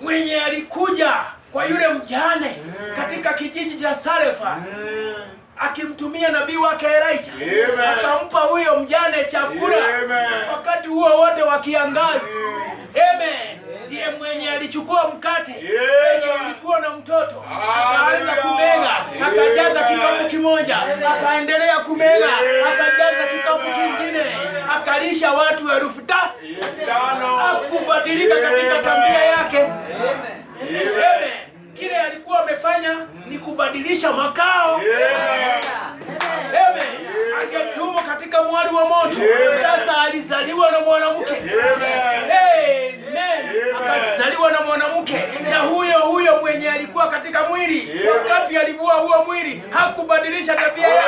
Mwenye alikuja kwa yule mjane katika kijiji cha Sarefa, akimtumia nabii wake Elijah, akampa huyo mjane chakula wakati huo wote wa kiangazi. Amen. Ndiye mwenye alichukua mkate wenye ulikuwa na mtoto, akaanza kumega, akajaza kikapu kimoja, akaendelea kumega, akajaza kikapu kingine, akalisha watu 5,000. Hakubadilika katika tabia yake. Amen. Kile alikuwa amefanya ni kubadilisha makao. Amen. Angedumu katika mwali wa moto. Sasa alizaliwa na mwanamke. Amen. Akazaliwa na mwanamke, na huyo mwenye alikuwa katika mwili, wakati alivua huo mwili hakubadilisha tabia yake.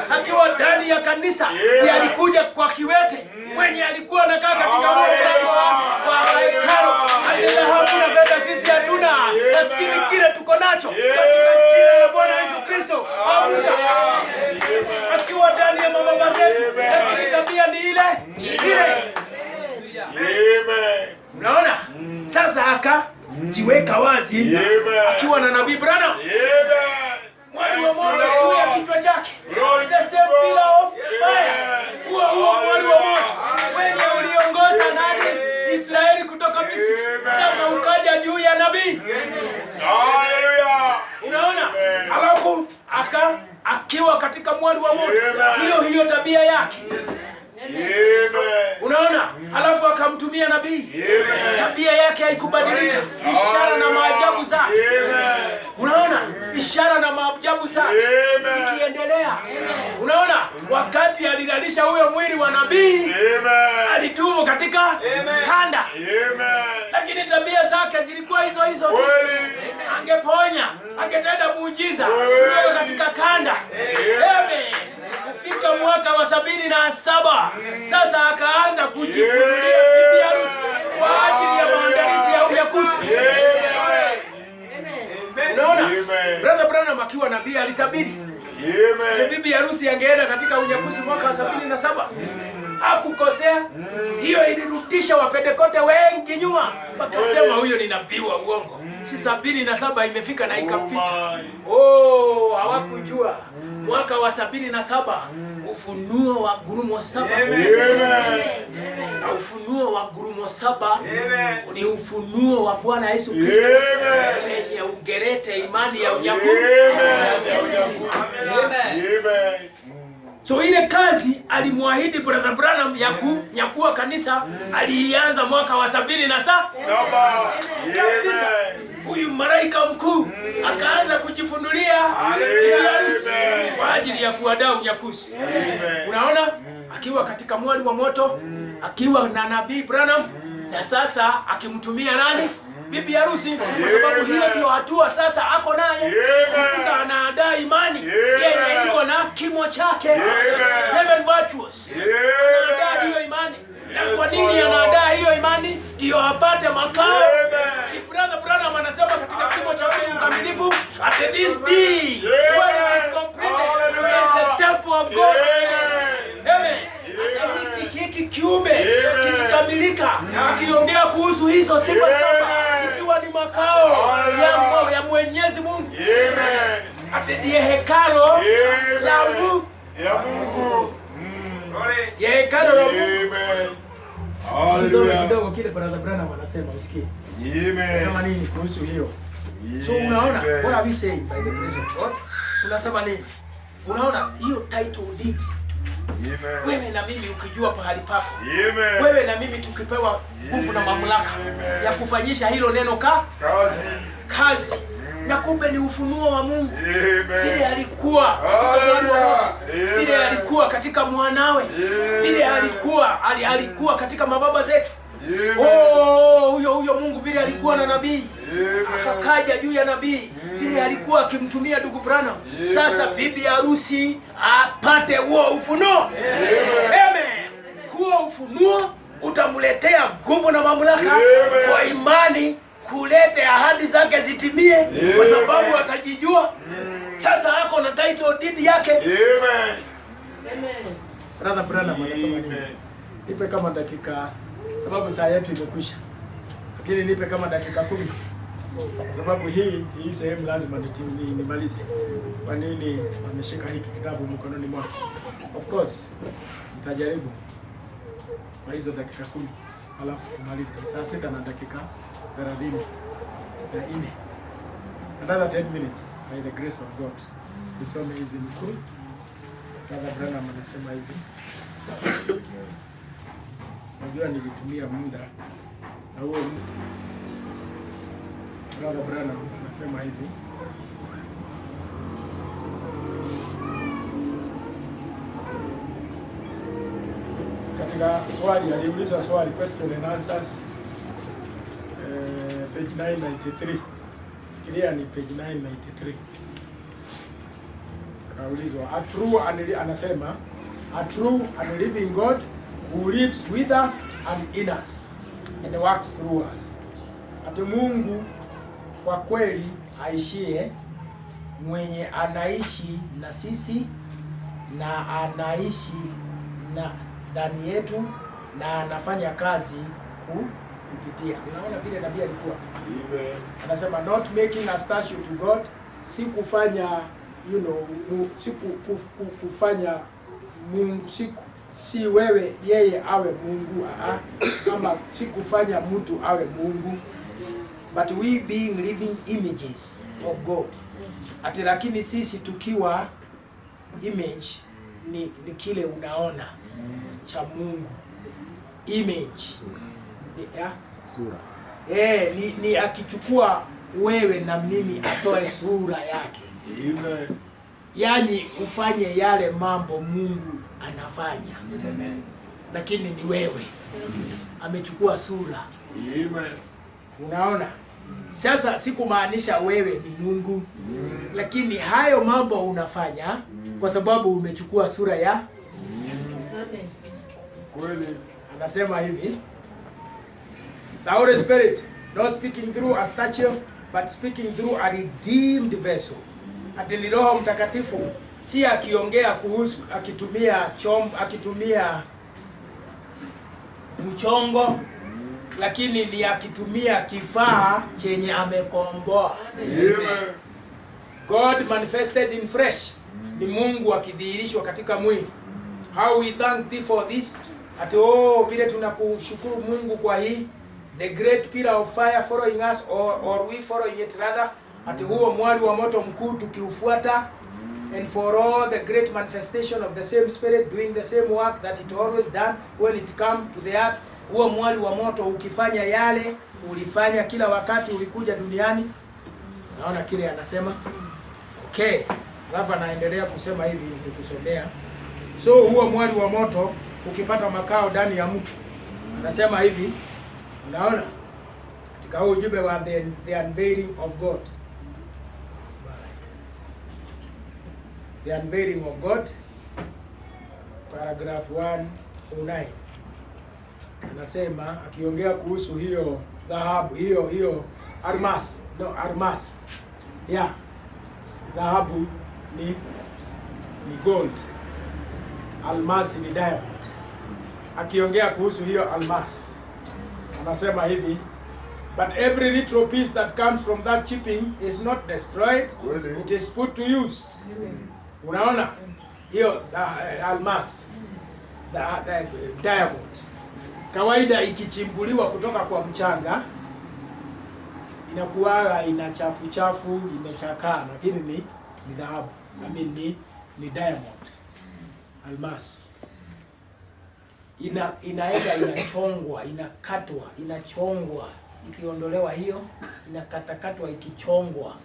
Akiwa ndani ya kanisa, ndiye alikuja kwa kiwete mwenye alikuwa anakaa katika huo mlango wa hekalu. Hakuna fedha sisi hatuna, lakini kile tuko nacho katika jina la Bwana Yesu Kristo. Amka. Akiwa ndani ya mababa zetu, lakini tabia ni ile. Unaona? Sasa akajiweka wazi akiwa na nabii Branham. Mwali wa moto juu ya kichwa chake. The same pillar of fire. Huo mwali wa moto wenye uliongoza nani? Israeli kutoka Misri. Sasa ukaja juu ya nabii. Haleluya. Unaona? Alafu akiwa katika mwali wa moto. Hiyo tabia yake. Unaona? Alafu akamtumia nabii. Tabia yake haikubadilika. Ishara na maajabu zake. Unaona? Ishara na maajabu zake zikiendelea. Unaona? Wakati alilalisha huyo mwili wa nabii, alidumu katika kanda. Lakini tabia zake zilikuwa hizo tu. Angeponya, angetenda muujiza katika kanda. Amen. Kufika mwaka wa 77, sasa akaanza kujifunulia bibi harusi kwa ajili ya maandalizi ya unyakuzi. Unaona? Brother Branham akiwa nabii alitabiri bibi harusi angeenda katika unyakuzi mwaka wa 77. Hakukosea. Hiyo ilirudisha Wapentekoste wengi nyuma. Wakasema huyo ni nabii wa uongo. Si 77 imefika na ikapita. Hawakujua. Mwaka wa 77 ufunuo wa gurumo 7. Na ufunuo wa gurumo 7 ni ufunuo wa Bwana Yesu Kristo wenye ungerete imani ya unyakuzi. So ile kazi alimwahidi Brother Branham ya kunyakua kanisa, alianza mwaka wa 77. Huyu malaika mkuu akaanza kujifunulia bibi harusi kwa ajili ya kuandaa unyakuzi. Unaona? akiwa katika mwali wa moto, akiwa na nabii Branham, na sasa akimtumia nani? Bibi harusi, kwa sababu hiyo ndio hatua sasa ako naye. Kumbuka anaandaa imani, yeye iko na kimo chake, 7 virtues. Anaandaa hiyo imani. Na kwa nini anaandaa hiyo imani? Ndio apate makao. Si brother Branham anasema katika kimo cha mkamilifu, at this day when it is completed is the temple of God. Amen. Hiki kiumbe kikikamilika, akiongea kuhusu hizo sifa 7 ikiwa ni makao ya Mwenyezi Mungu. Amen. Ati ndiye hekalo la Mungu. Ya hekalo la Mungu. Amen. Kidogo kile brother Branham anasema usikie. Amen. Anasema nini kuhusu hiyo? So unaona, what are we saying by the grace of God? Tunasema nini? Unaona hiyo title deed. Amen. Wewe na mimi ukijua pahali pako. Amen. Wewe na mimi tukipewa nguvu na mamlaka ya kufanyisha hilo neno kazi. Na kumbe ni ufunuo wa Mungu. Vile alikuwa katika mwali wa moto, vile alikuwa katika mwanawe, vile alikuwa katika mababa zetu. Huyo Mungu vile alikuwa na nabii, akakaja juu ya nabii, vile alikuwa akimtumia ndugu Branham. Sasa bibi harusi apate huo ufunuo. Amen. Huo ufunuo utamletea nguvu na mamlaka kwa imani kulete ahadi zake zitimie, kwa sababu atajijua sasa ako na title deed yake. Amen. Amen. Brother Branham anasema nini? Nipe kama dakika, sababu saa yetu imekwisha, lakini nipe kama dakika 10, kwa sababu hii sehemu lazima nimalize. Kwa nini ameshika hiki kitabu mkononi mwake? Of course nitajaribu kwa hizo dakika 10, alafu tumalize. Saa 6 na dakika 34. Another 10 minutes by the grace of God. Nisome hizi mkuu. Brother Branham anasema hivi. Najua nilitumia muda na huo. Brother Branham anasema hivi. Katika swali aliuliza swali, question and answers, page 993. Fikiria ni page 993. Kaulizwa anasema a true and living God who lives with us and in us and works through us. Ati Mungu kwa kweli aishie, mwenye anaishi na sisi na anaishi na ndani yetu na anafanya kazi kupitia. Unaona vile nabii alikuwa. Amen. Anasema not making a statue to God, si kufanya kufanya Mungu, si wewe yeye awe Mungu, kama si kufanya mtu awe Mungu, but we being living images of God. Ati lakini sisi tukiwa image ni kile unaona cha Mungu, image sura. Ni akichukua wewe na mimi atoe sura yake. Amen. Yaani ufanye yale mambo Mungu anafanya. Amen. Lakini ni wewe. Amechukua sura. Amen. Unaona? Sasa sikumaanisha wewe ni Mungu. Lakini hayo mambo unafanya kwa sababu umechukua sura ya. Amen. Kweli. Anasema hivi. The Holy Spirit not speaking through a statue but speaking through a redeemed vessel. Ati ni Roho Mtakatifu si akiongea kuhusu akitumia mchongo, lakini ni akitumia kifaa chenye amekomboa. Amen. God manifested in flesh. Ni Mungu akidhihirishwa katika mwili. How we thank thee for this. Ati vile tunakushukuru Mungu kwa hii, the great pillar of fire following us, or we following it rather. Ati huo mwali wa moto mkuu tukiufuata, and for all the great manifestation of the same spirit doing the same work that it always done when it come to the earth. Huo mwali wa moto ukifanya yale ulifanya kila wakati ulikuja duniani. Naona kile anasema. Okay. Alafu anaendelea kusema hivi nikikusomea. So huo mwali wa moto ukipata makao ndani ya mtu. Anasema hivi, unaona katika huu ujumbe wa the unveiling of God, the unveiling of God, paragraph 109, anasema akiongea kuhusu hiyo dhahabu, hiyo almas, almas, yeah, dhahabu ni gold, almasi ni diamond. Akiongea kuhusu hiyo almas anasema hivi, but every little piece that comes from that chipping is not destroyed, it is put to use. Unaona hiyo almas, the diamond, kawaida ikichimbuliwa kutoka kwa mchanga inakuwa ina chafu imechakaa, lakini ni dhahabu, ni diamond, almas. Inaenda inachongwa, inakatwa, inachongwa, ikiondolewa hiyo inakatakatwa, ikichongwa,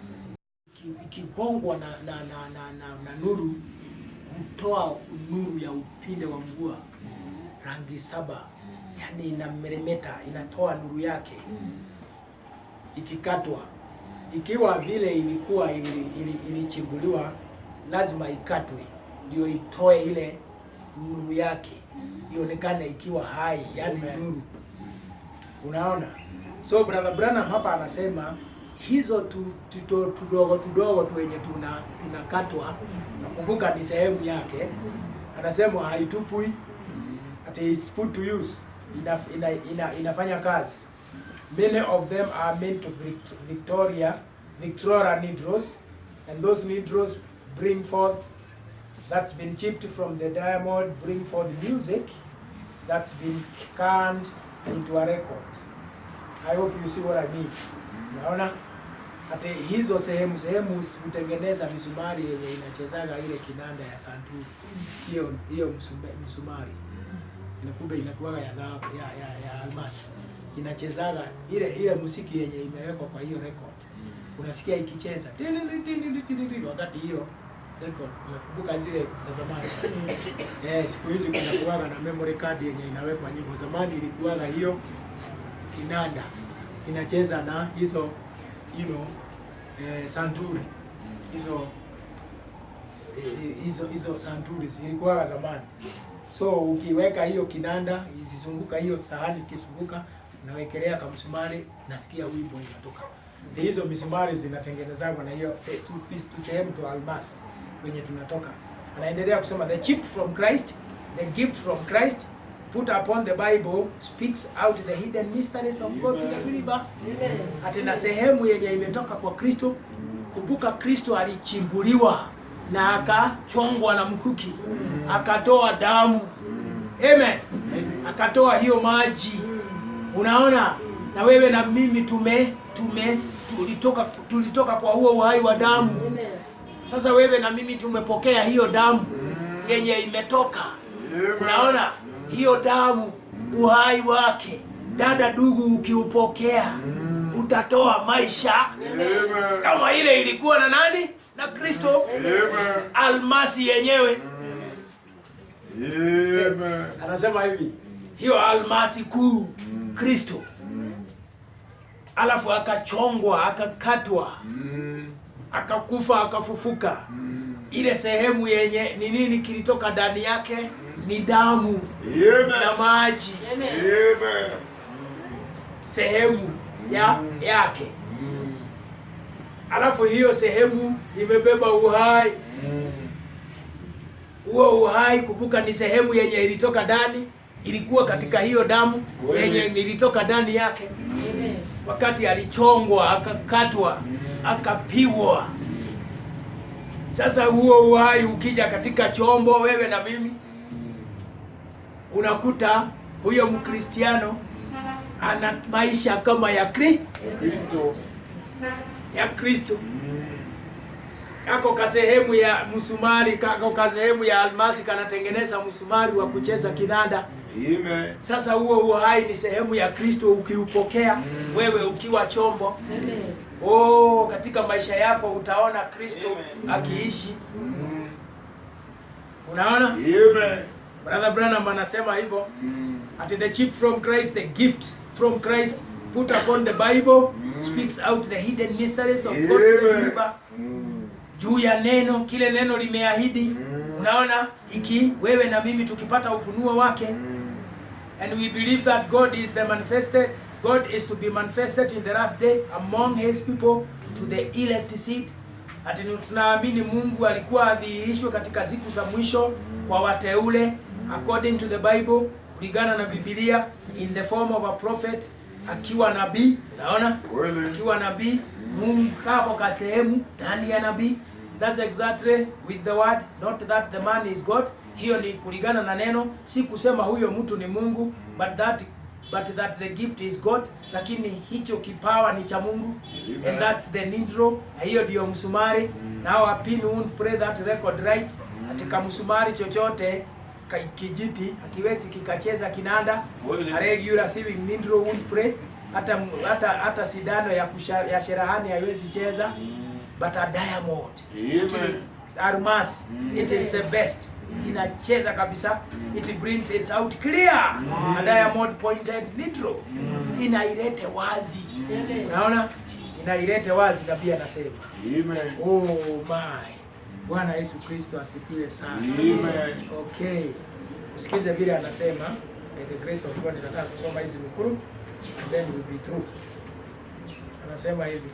ikigongwa na nuru, kutoa nuru ya upinde wa mvua rangi 7, yani inameremeta, inatoa nuru yake. Ikikatwa, ikiwa vile ilikuwa ilichimbuliwa, lazima ikatwe ndio itoe ile nuru yake, ionekane ikiwa hai, yani nuru. Unaona? So Brother Branham hapa anasema hizo tudogo tu wenye tunakatwa, nakumbuka ni sehemu yake, anasema haitupui, it is put to use, inafanya kazi. Many of them are meant to Victoria needles, and those needles bring forth, that's been chipped from the diamond, bring forth music that's been canned into a record. I hope you see what I mean. Unaona? Hata hizo sehemu hutengeneza misumari yenye inachezaga ile kinanda ya santuri. Hiyo misumari inakuwa inakuwa ya dhahabu, ya almasi. Inachezaga ile muziki yenye imewekwa kwa hiyo record. Unasikia ikicheza wakati hiyo record. Unakumbuka zile za zamani? Siku hizi kuna na memory card yenye inawekwa nyimbo. Zamani ilikuwa hiyo kinanda inacheza na hizo santuri, hizo santuri zilikuwa zamani. So ukiweka hiyo kinanda izizunguka hiyo sahani, ikizunguka unawekelea kama msumari, nasikia wimbo inatoka. Hizo misumari zinatengenezwa na hiyo sehemu tu almas kwenye tunatoka. Anaendelea kusema, the chip from Christ, the gift from Christ put upon the Bible speaks out the hidden mysteries of God to the believer. Ati na sehemu yenye imetoka kwa Kristo. Kumbuka Kristo alichimbuliwa na akachongwa na mkuki, akatoa damu. Amen. Akatoa hiyo maji. Unaona? Na wewe na mimi tulitoka kwa huo uhai wa damu. Sasa wewe na mimi tumepokea hiyo damu yenye imetoka. Unaona? Hiyo damu, uhai wake. Dada ndugu, ukiupokea utatoa maisha kama ile ilikuwa na nani? Na Kristo. Almasi yenyewe. Anasema hivi, hiyo almasi kuu Kristo. Alafu akachongwa, akakatwa, akakufa, akafufuka. Ile sehemu yenye ni nini kilitoka ndani yake? Ni damu na maji. Sehemu yake. Alafu hiyo sehemu imebeba uhai. Huo uhai, kumbuka, ni sehemu yenye ilitoka ndani, ilikuwa katika hiyo damu yenye ilitoka ndani yake. Wakati alichongwa, akakatwa, akapigwa. Sasa huo uhai ukija katika chombo, wewe na mimi, unakuta huyo Mkristiano ana maisha kama ya Kristo. Ya Kristo. Kako ka sehemu ya msumari, kako ka sehemu ya almasi kanatengeneza msumari wa kucheza kinanda. Amen. Sasa huo uhai ni sehemu ya Kristo ukiupokea, wewe ukiwa chombo. Amen. Katika maisha yako utaona Kristo akiishi. Unaona? Amen. Brother Branham anasema hivyo. At the chip from Christ, the gift from Christ put upon the Bible speaks out the hidden mysteries of God to the believer. Juu ya neno, kile neno limeahidi. Unaona, iki wewe na mimi tukipata ufunuo wake, and we believe that God is to be manifested in the last day among his people to the elect seed. Ati tunaamini Mungu alikuwa adhihirishwe katika siku za mwisho kwa wateule according to the Bible, kulingana na Biblia, in the form of a prophet, akiwa nabii. Naona akiwa nabii, Mungu hapo kwa sehemu ndani ya nabii. That's exactly with the word, not that the man is God. Hiyo ni kulingana na neno, si kusema huyo mtu ni Mungu, but that the gift is God. Lakini hicho kipawa ni cha Mungu. Amen. And that's the nindro. Hiyo ndio msumari. Now a pin won't play that record right. Atika msumari chochote kijiti akiwezi kikacheza kinanda. A regular receiving nindro won't play. Hata sidano ya sherahani haiwezi cheza. But a diamond, almas, it is the best. Inacheza kabisa. It brings it out clear. A diamond pointed nitro. Inailete wazi. Unaona? Inailete wazi na pia nasema. Amen. Oh my. Bwana Yesu Kristo asifiwe sana. Amen. Okay. Usikize vile anasema. By the grace of God nitataka kusoma hizi nukuu and then we'll be through. Anasema hivi.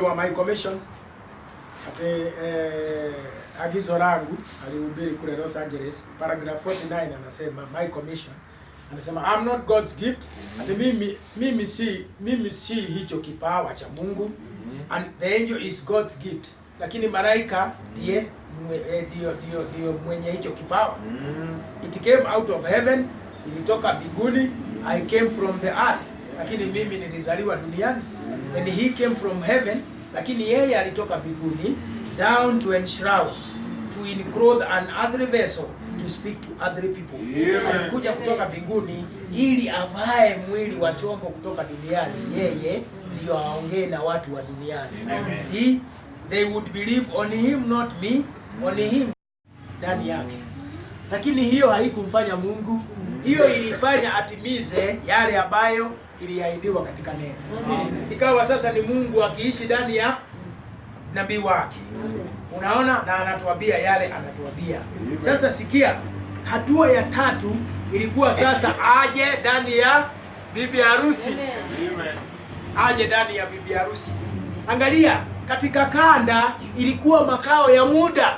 Wa my commission ati agizo langu alihubiri kule Los Angeles, paragraph 49 anasema my commission, anasema I'm not God's gift. Ati mimi si hicho kipawa cha Mungu, and the angel is God's gift, lakini malaika ndiye ndio mwenye hicho kipawa. It came out of heaven, ilitoka mbinguni. I came from the earth, lakini mimi nilizaliwa duniani. And he came from heaven, lakini yeye alitoka mbinguni, down to enshroud, to enclose an other vessel, to speak to other people. Alikuja kutoka mbinguni ili avae mwili wa chombo kutoka duniani, yeye ndio aongee na watu wa duniani. See, they would believe on him, not me, on him, ndani yake. Lakini hiyo haikumfanya Mungu, hiyo ilifanya atimize yale ambayo iliahidiwa katika neno. Ikawa sasa ni Mungu akiishi ndani ya nabii wake. Unaona, na anatuambia yale anatuambia. Sasa sikia, hatua ya tatu ilikuwa sasa aje ndani ya bibi harusi. Aje ndani ya bibi harusi. Angalia, katika kanda ilikuwa makao ya muda.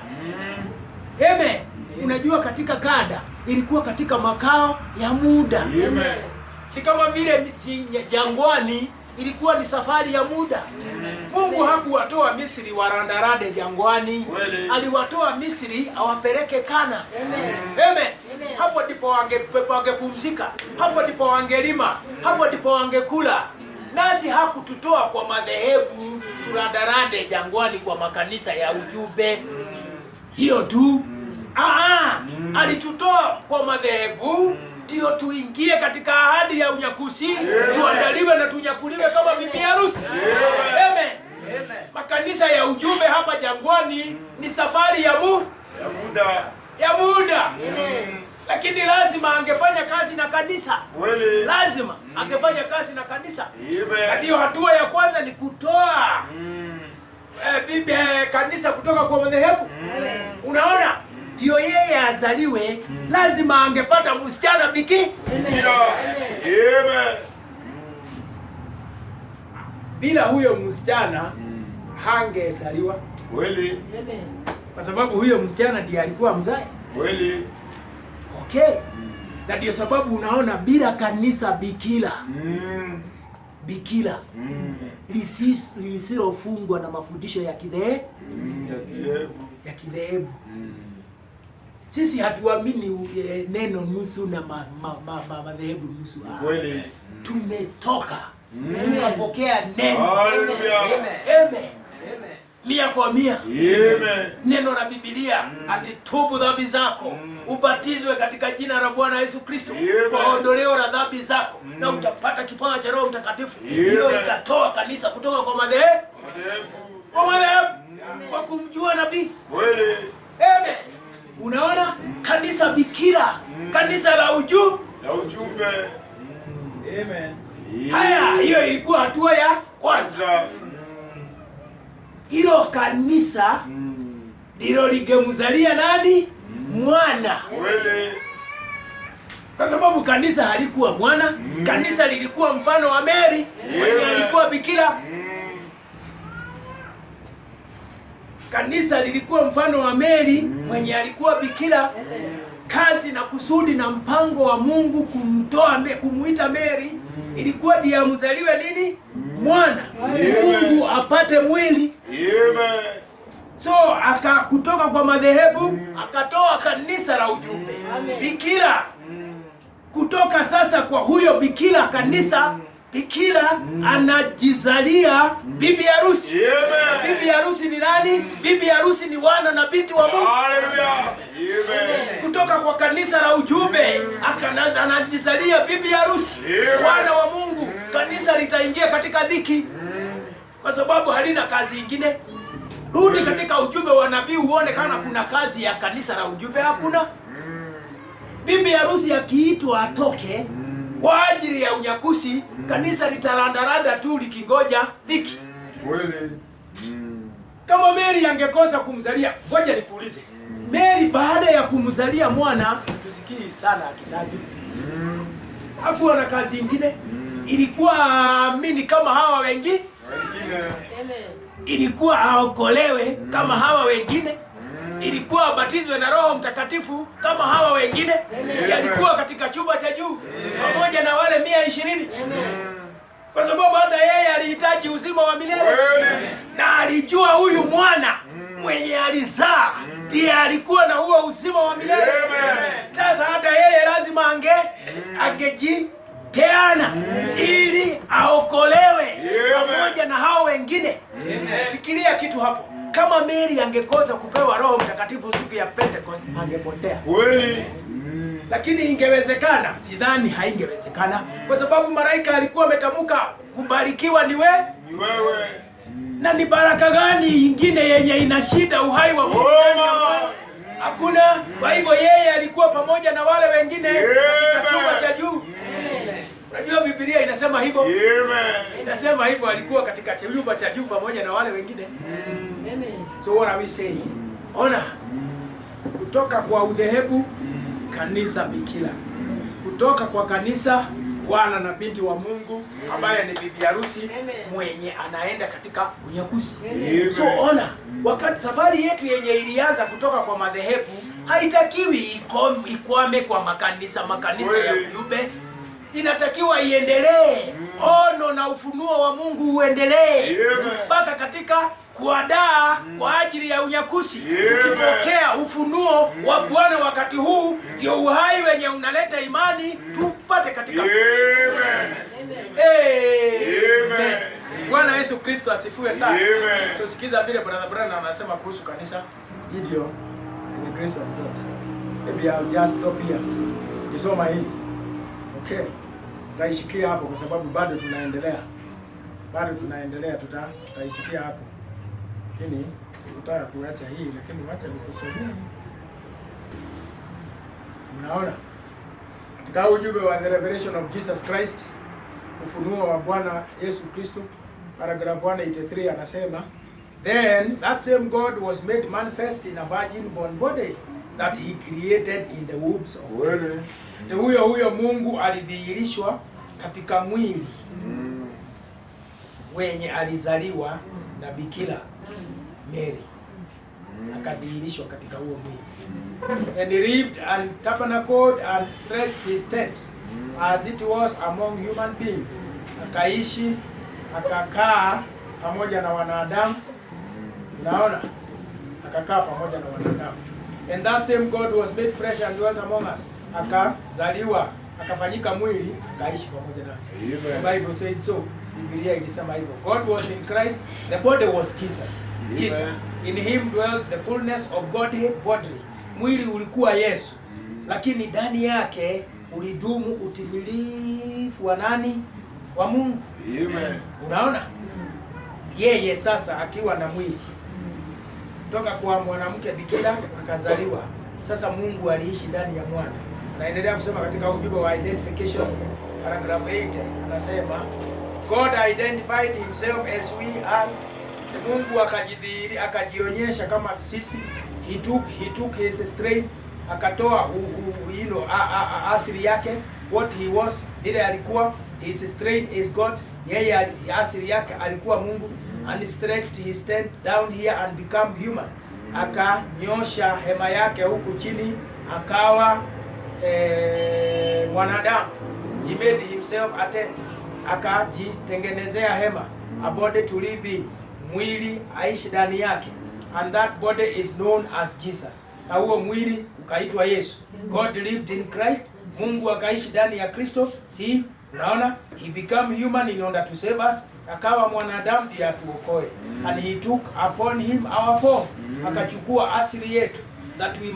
Amen. Unajua katika kanda ilikuwa katika makao ya muda. Amen. Ni kama vile jangwani ilikuwa ni safari ya muda. Mungu hakuwatoa Misri warandarande jangwani. Aliwatoa Misri awapeleke Kana. Amen. Hapo ndipo wangepumzika. Hapo ndipo wangelima. Hapo ndipo wangekula. Nasi hakututoa kwa madhehebu turandarande jangwani kwa makanisa ya ujumbe. Hiyo tu. Alitutoa kwa madhehebu ndio tuingie katika ahadi ya unyakuzi, tuandaliwe na tunyakuliwe kama bibi harusi. Amen. Makanisa ya ujumbe hapa jangwani ni safari ya muda. Lakini lazima angefanya kazi na kanisa. Lazima angefanya kazi na kanisa. Ndio hatua ya kwanza ni kutoa bibi kanisa kutoka kwa madhehebu. Unaona? Ndio yeye azaliwe, lazima angepata msichana bikira. Amen. Bila huyo msichana hangezaliwa. Kweli. Kwa sababu huyo msichana ndiye alikuwa mzae. Kweli. Okay. Na ndio sababu unaona bila kanisa bikira. Bikira. Lisilofungwa na mafundisho ya kidhehebu. Sisi hatuamini neno nusu na madhehebu nusu. Kweli. Tumetoka. Tukapokea neno. Hallelujah. Amen. Mia kwa mia. Amen. Neno la Biblia, atitubu dhambi zako, ubatizwe katika jina la Bwana Yesu Kristo kwa ondoleo la dhambi zako, na utapata kipawa cha Roho Mtakatifu. Hiyo ikatoa kanisa kutoka kwa madhehebu. Kwa kumjua nabii. Kweli. Amen. Unaona? Kanisa hilo kanisa ndilo ligemzalia nani? Mwana. Kweli. Kwa sababu kanisa halikuwa mwana, kanisa lilikuwa mfano wa Mary mwenye alikuwa bikira. Kanisa lilikuwa mfano wa Mary mwenye alikuwa bikira. Kazi na kusudi na mpango wa Mungu kumuita Mary ilikuwa ndiye amzaliwe nini? Mwana. Mungu apate mwili. So kutoka kwa madhehebu akatoa kanisa la ujumbe. Bikira. Kutoka sasa kwa huyo bikira kanisa, bikira anajizalia bibi harusi. Bibi harusi ni nani? Bibi harusi ni wana na binti wa Mungu. Haleluya. Kutoka kwa kanisa la ujumbe anajizalia bibi harusi, wana wa Mungu. Kanisa litaingia katika dhiki kwa sababu halina kazi ingine. Rudi katika ujumbe wa nabii uone kama kuna kazi ya kanisa la ujumbe. Hakuna. Bibi harusi akiitwa atoke kwa ajili ya unyakusi, kanisa litarandaranda tu likingoja dhiki. Kweli. Kama Mary angekosa kumzalia, ngoja nikuulize. Mary baada ya kumzalia mwana, tusikii sana akitaji. Hakuwa na kazi ingine. Ilikuwa amini kama hawa wengine. Ilikuwa aokolewe kama hawa wengine. Ilikuwa abatizwe na Roho Mtakatifu kama hawa wengine. Si alikuwa katika chumba cha juu pamoja na wale 120. Kwa sababu hata yeye alihitaji uzima wa milele. Na alijua huyu mwana mwenye alizaa ndiye alikuwa na huo uzima wa milele. Sasa hata yeye lazima angejipeana ili aokolewe pamoja na hao wengine. Fikiria kitu hapo. Kama Mary angekosa kupewa Roho Mtakatifu siku ya Pentecost, angepotea. Kweli. Lakini ingewezekana? Sidhani haingewezekana, kwa sababu malaika alikuwa ametamka kubarikiwa ni wewe. Na ni baraka gani ingine yenye ina shida uhai wa Mungu? Hakuna. Kwa hivyo yeye alikuwa pamoja na wale wengine katika chumba cha juu. Unajua Biblia inasema hivyo. Inasema hivyo, alikuwa katika chumba cha juu pamoja na wale wengine. So what are we saying? Ona, kutoka kwa udhehebu kanisa bikira, kutoka kwa kanisa wana na binti wa Mungu ambaye ni bibi harusi mwenye anaenda katika unyakuzi. So ona, wakati safari yetu yenye ilianza kutoka kwa madhehebu haitakiwi ikwame kwa makanisa ya ujumbe. Inatakiwa iendelee. Ono na ufunuo wa Mungu uendelee mpaka katika kuadaa kwa ajili ya unyakuzi. Tukipokea ufunuo wa Bwana wakati huu, ndio uhai wenye unaleta imani tupate katika. Bwana Yesu Kristo asifiwe sana. So sikiza vile brother Brandon anasema kuhusu kanisa. Ndio the grace of God. Maybe I'll just stop here. Kisoma hii. Okay. Tutaishikia hapo kwa sababu bado tunaendelea. Tutaishikia hapo. Lakini sikutaka kuacha hii, lakini wacha nikusomee. Unaona? Katika ujumbe wa The Revelation of Jesus Christ, ufunuo wa Bwana Yesu Kristo, paragraph 183 anasema, then that same God was made manifest in a virgin born body that he created in the wombs of women. Huyo Mungu alidhihirishwa katika mwili wenye alizaliwa na bikira Mary. Akadhihirishwa katika huo mwili. And he lived and tabernacled and stretched his tent as it was among human beings. Akaishi, akakaa pamoja na wanadamu. Unaona? Akakaa pamoja na wanadamu. And that same God was made flesh and dwelt among us. Akazaliwa, akafanyika mwili, akaishi pamoja nasi. The Bible said so. Biblia ilisema hivyo. God was in Christ, the body was Jesus. In him dwelt the fullness of Godhead bodily. Mwili ulikuwa Yesu, lakini ndani yake ulidumu utimilifu wa nani? Wa Mungu. Unaona? Yeye sasa akiwa na mwili toka kwa mwanamke bikira akazaliwa. Sasa Mungu aliishi ndani ya mwana. Naendelea kusema katika ujumbe wa identification paragraph 8 anasema, God identified himself as we are Mungu akajionyesha kama sisi. He took his strength, akatoa asili yake, what he was, ile alikuwa. His strength is God, yeye asili yake alikuwa Mungu. And stretched his tent down here and become human, akanyosha hema yake huku chini akawa mwanadamu. He made himself a tent, akajitengenezea hema, a body to live in, mwili aishi ndani yake, and that body is known as Jesus, na huo mwili ukaitwa Yesu. God lived in Christ, Mungu akaishi ndani ya Kristo. See, unaona, he became human in order to save us, akawa mwanadamu ili atuokoe. And he took upon him our form, akachukua asili yetu, that he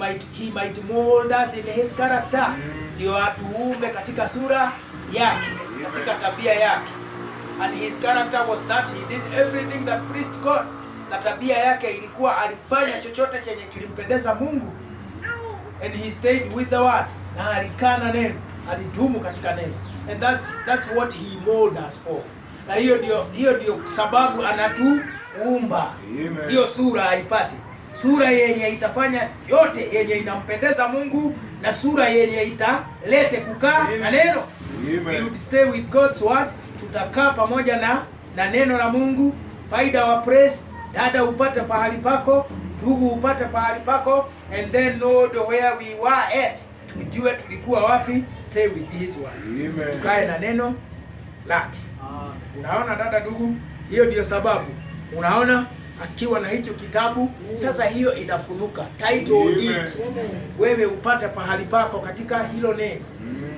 might mold us in his character, ndio atuumbe katika sura yake, katika tabia yake. And his character was that he did everything that pleased God, na tabia yake ilikuwa alifanya chochote chenye kilimpendeza Mungu. And he stayed with the word, na alikaa na neno, alidumu katika neno. And that's what he molded us for. Na hiyo ndio sababu anatuumba. Hiyo sura aipate, sura yenye itafanya yote yenye inampendeza Mungu, na sura yenye italete kukaa na neno. We would stay with God's word, tutakaa pamoja na neno la Mungu. Faida wa praise, dada upate pahali pako, ndugu upate pahali pako, and then know where we were at, tujue tulikuwa wapi. Stay with his word, tukae na neno lake. Unaona dada, ndugu, hiyo ndio sababu unaona akiwa na hicho kitabu sasa, hiyo inafunuka title deed, wewe upate pahali pako katika hilo neno.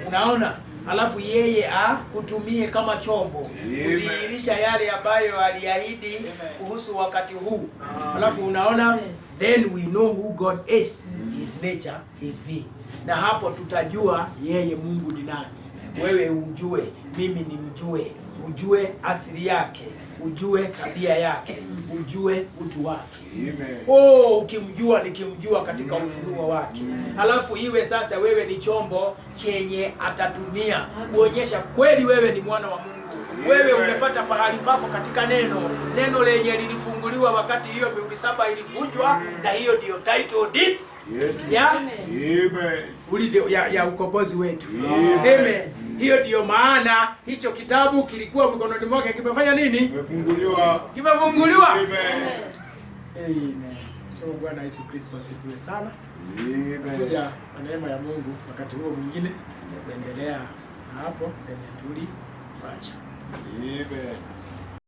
Unaona, alafu yeye akutumie kama chombo kudhihirisha yale ambayo aliahidi kuhusu wakati huu. Alafu unaona, then we know who God is, his nature, his being. Na hapo tutajua yeye Mungu ni nani. Wewe umjue, mimi nimjue, ujue asili yake, ujue tabia yake, ujue utu wake. Ukimjua, nikimjua katika ufunuo wake. Alafu iwe sasa wewe ni chombo chenye atatumia kuonyesha kweli wewe ni mwana wa Mungu. Wewe umepata pahali pako katika neno lenye lilifunguliwa wakati hiyo mihuri 7 ilivunjwa, na hiyo ndio title deed ya ukombozi wetu. Amen. Hiyo ndio maana hicho kitabu kilikuwa mkononi mwake, kimefanya nini? Kimefunguliwa. Amen. So Bwana Yesu Kristo asifiwe sana. Amen. Kwa neema ya Mungu wakati huo mwingine kuendelea hapo penye tuliacha. Amen.